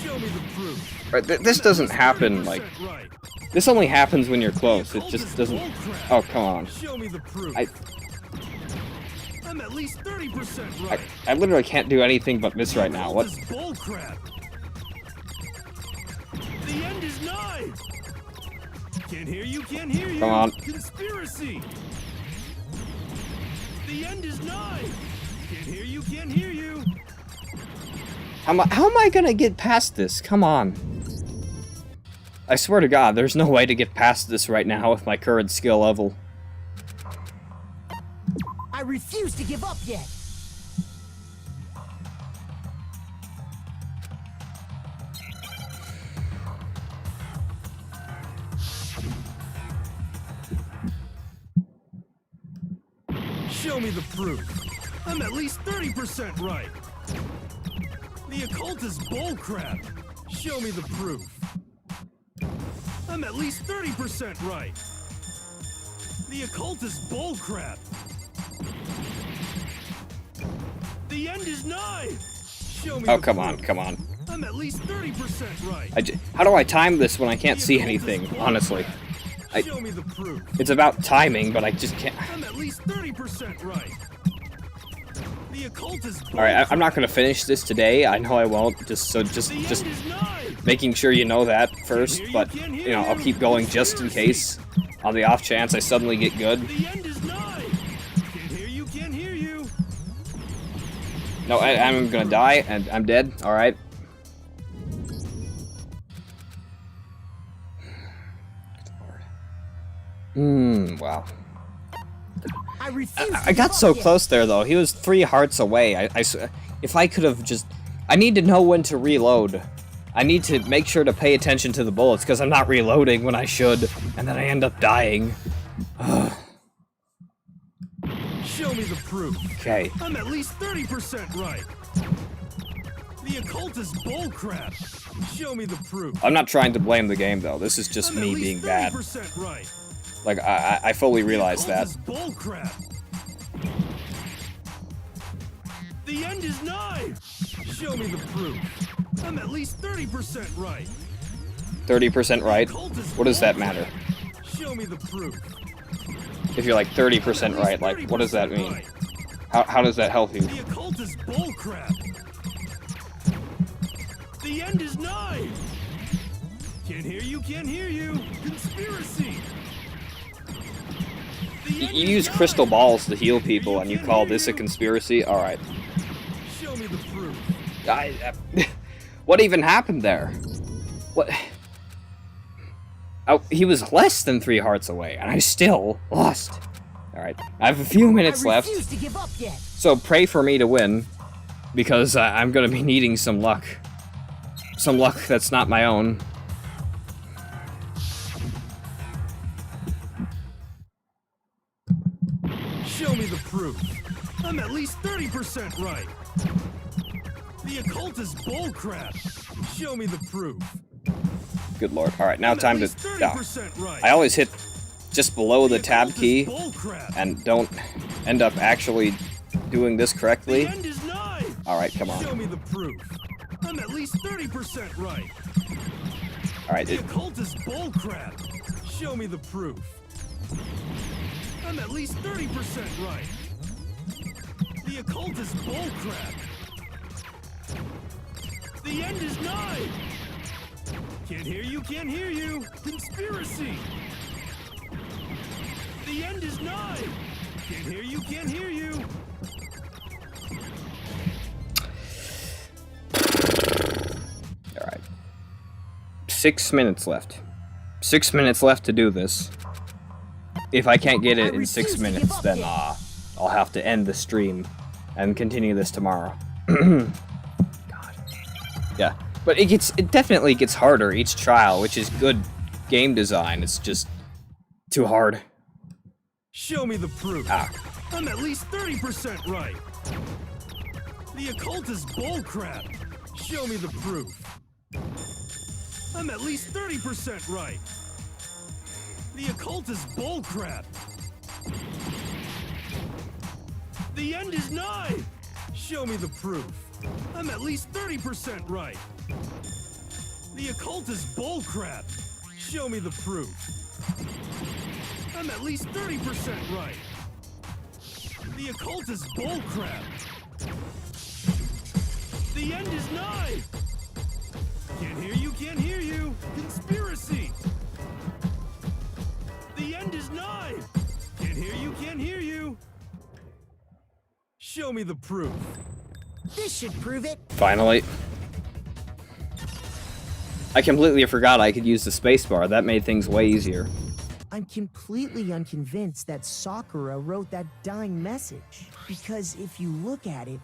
Show me the proof. Right, this doesn't happen like. Right. This only happens when you're close. It just doesn't. Oh, come on. Show me the proof. I'm at least 30% right. I literally can't do anything but miss right now. What? This bull crap. The end is nigh. Can't hear you, can't hear you. Come on. Conspiracy. The end is nigh. Can't hear you, can't hear you. How am I gonna get past this? Come on. I swear to God, there's no way to get past this right now with my current skill level. I refuse to give up yet. Show me the proof. I'm at least 30% right. The occult is bullcrap. Show me the proof. I'm at least 30% right. The occult is bullcrap. The end is nigh. Show me. Oh, come on, come on. I'm at least 30% right. How do I time this when I can't see anything? Honestly, Show me the proof. It's about timing, but I just can't. I'm at least 30% right. The occult is bullcrap. All right, I'm not gonna finish this today. I know I won't. Just making sure you know that first. But you know, I'll keep going just in case. On the off chance I suddenly get good. The end is nigh. Can't hear you, can't hear you. No, I'm gonna die, and I'm dead. All right. Wow. I got so close there, though. He was 3 hearts away. If I could have just... I need to know when to reload. I need to make sure to pay attention to the bullets, because I'm not reloading when I should, and then I end up dying. Show me the proof. Okay. I'm at least 30% right. The occult is bullcrap. Show me the proof. I'm not trying to blame the game, though. This is just me being bad. Right. Like, I fully realize that. Bullcrap. The end is nigh. Show me the proof. I'm at least 30% right. 30% right? What does that matter? Show me the proof. If you're like 30% right, like, what does that mean? How does that help you? The occult is bullcrap. The end is nigh. Can't hear you, can't hear you. Conspiracy. You use crystal balls to heal people, and you call this a conspiracy? Alright. Show me the proof. What even happened there? What? Oh, he was less than 3 hearts away, and I still lost. Alright, I have a few minutes left. To give up yet. So pray for me to win, because I'm gonna be needing some luck. Some luck that's not my own. Show me the proof. I'm at least 30% right. The occult is bullcrap. Show me the proof. Good lord. Alright, now time to... Right. I always hit just below the tab key and don't end up actually doing this correctly. Alright, come on. Show me the proof. I'm at least 30% right. Alright, the occult is bullcrap. Show me the proof. I'm at least 30% right. The occult is bullcrap. The end is nigh. Can't hear you, can't hear you. Conspiracy. The end is nigh. Can't hear you, can't hear you. Alright. 6 minutes left. 6 minutes left to do this. If I can't get it in 6 minutes, then I'll have to end the stream and continue this tomorrow. God. Yeah. But it definitely gets harder each trial, which is good game design. It's just too hard. Show me the proof. I'm at least 30% right. The occult is bullcrap. Show me the proof. I'm at least 30% right. The occult is bullcrap. The end is nigh. Show me the proof. I'm at least 30% right. The occult is bullcrap. Show me the proof. I'm at least 30% right. The occult is bullcrap. The end is nigh. Can't hear you, can't hear you. Conspiracy. The end is nigh. Can't hear you, can't hear you. Show me the proof. This should prove it. Finally. I completely forgot I could use the spacebar. That made things way easier. I'm completely unconvinced that Sakura wrote that dying message. Because if you look at it,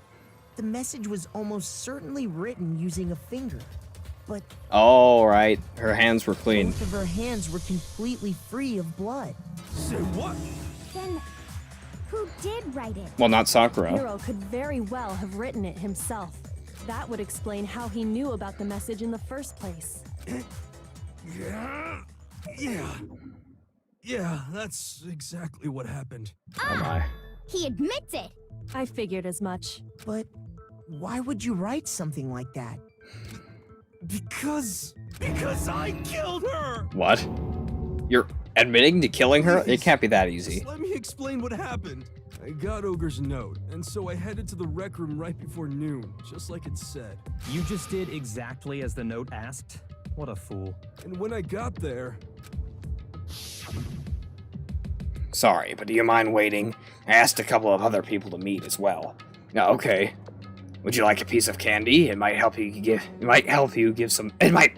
the message was almost certainly written using a finger. But Oh, right. Her hands were clean. both of her hands were completely free of blood. Say what? Then, who did write it? Well, not Sakura. Hiro could very well have written it himself. That would explain how he knew about the message in the first place. Yeah, that's exactly what happened. Oh my. He admits it. I figured as much. But why would you write something like that? Because I killed her! What? You're admitting to killing her? It can't be that easy. Just let me explain what happened. I got Ogre's note, and so I headed to the rec room right before noon, just like it said. You just did exactly as the note asked? What a fool. And when I got there, Sorry, but do you mind waiting? I asked a couple of other people to meet as well. No, okay. Would you like a piece of candy? It might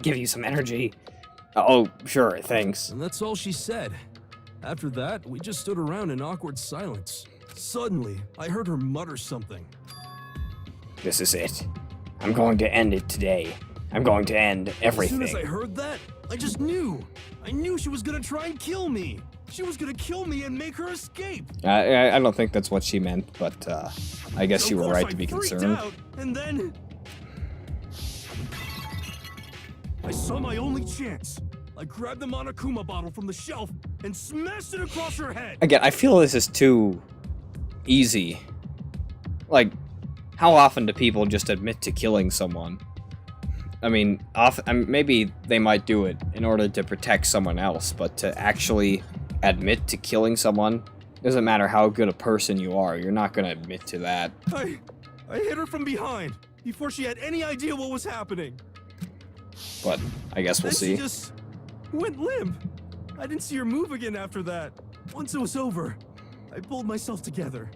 give you some energy. Oh, sure, thanks. and that's all she said. After that, we just stood around in awkward silence. Suddenly, I heard her mutter something. This is it. I'm going to end it today. I'm going to end everything. As soon as I heard that, I just knew. I knew she was gonna try and kill me. She was gonna kill me and make her escape. I don't think that's what she meant, but I guess you Of were course right to I be freaked concerned. out, and then I saw my only chance. I grabbed the Monokuma bottle from the shelf and smashed it across her head. Again, I feel this is too easy. Like, how often do people just admit to killing someone? I mean, maybe they might do it in order to protect someone else, but to actually admit to killing someone, doesn't matter how good a person you are, you're not gonna admit to that. I hit her from behind before she had any idea what was happening. But I guess we'll Then see. she just went limp. I didn't see her move again after that. Once it was over, I pulled myself together.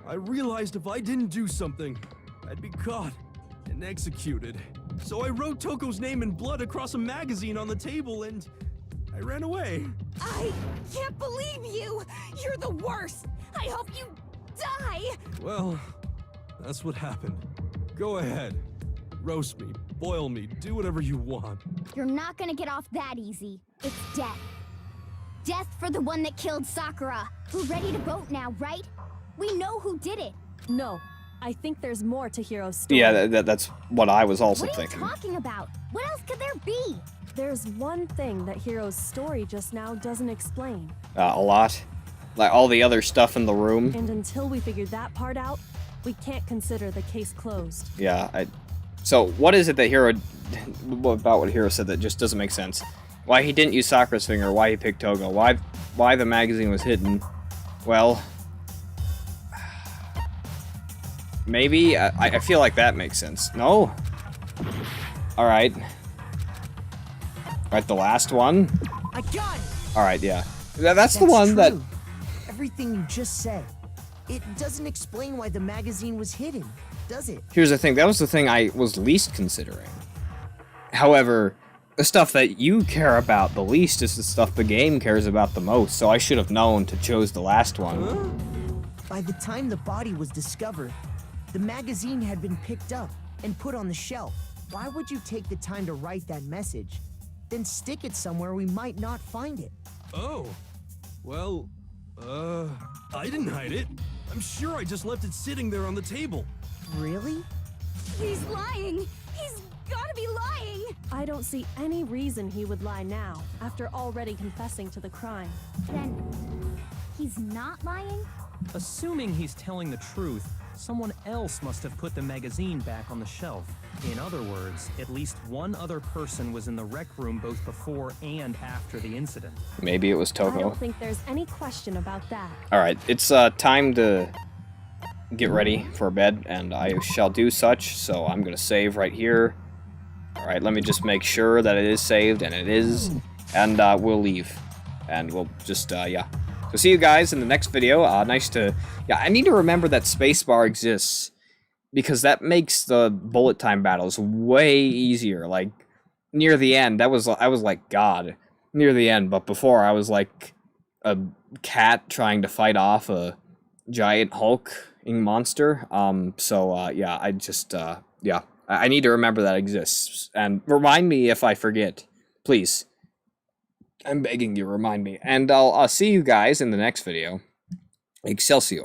I realized if I didn't do something, I'd be caught and executed. So I wrote Toko's name in blood across a magazine on the table and I ran away. I can't believe you! You're the worst! I hope you die! Well, that's what happened. Go ahead. Roast me, boil me, do whatever you want. You're not gonna get off that easy. It's death. Death for the one that killed Sakura. We're ready to vote now, right? We know who did it. No, I think there's more to Hiro's story. Yeah, that's what I was also What are you thinking. talking about? What else could there be? There's one thing that Hiro's story just now doesn't explain. A lot. Like all the other stuff in the room. And until we figure that part out, we can't consider the case closed. Yeah, so what is it that Hiro, about what Hiro said that just doesn't make sense? Why he didn't use Sakura's finger, why he picked Togo, why the magazine was hidden? Well, maybe, I feel like that makes sense. No? Alright. Alright, the last one? I got it! Alright, yeah. That's the one that... true. Everything you just said. It doesn't explain why the magazine was hidden, does it? Here's the thing, that was the thing I was least considering. However, the stuff that you care about the least is the stuff the game cares about the most, so I should have known to choose the last one. By the time the body was discovered, the magazine had been picked up and put on the shelf. Why would you take the time to write that message, then stick it somewhere we might not find it? Oh, well, I didn't hide it. I'm sure I just left it sitting there on the table. Really? He's lying! He's gotta be lying! I don't see any reason he would lie now, after already confessing to the crime. Then, he's not lying? Assuming he's telling the truth, someone else must have put the magazine back on the shelf. In other words, at least one other person was in the rec room both before and after the incident. Maybe it was I Toko. don't think there's any question about that. Alright, it's time to get ready for bed, and I shall do such, so I'm gonna save right here. Alright, let me just make sure that it is saved, and it is, and we'll leave. And we'll just, yeah. So see you guys in the next video. Yeah, I need to remember that spacebar exists, because that makes the bullet time battles way easier. Like, near the end, I was like God, near the end, but before I was like a cat trying to fight off a giant hulking monster. Yeah, I just, yeah, I need to remember that exists, and remind me if I forget, please. I'm begging you, remind me. And I'll see you guys in the next video. Excelsior.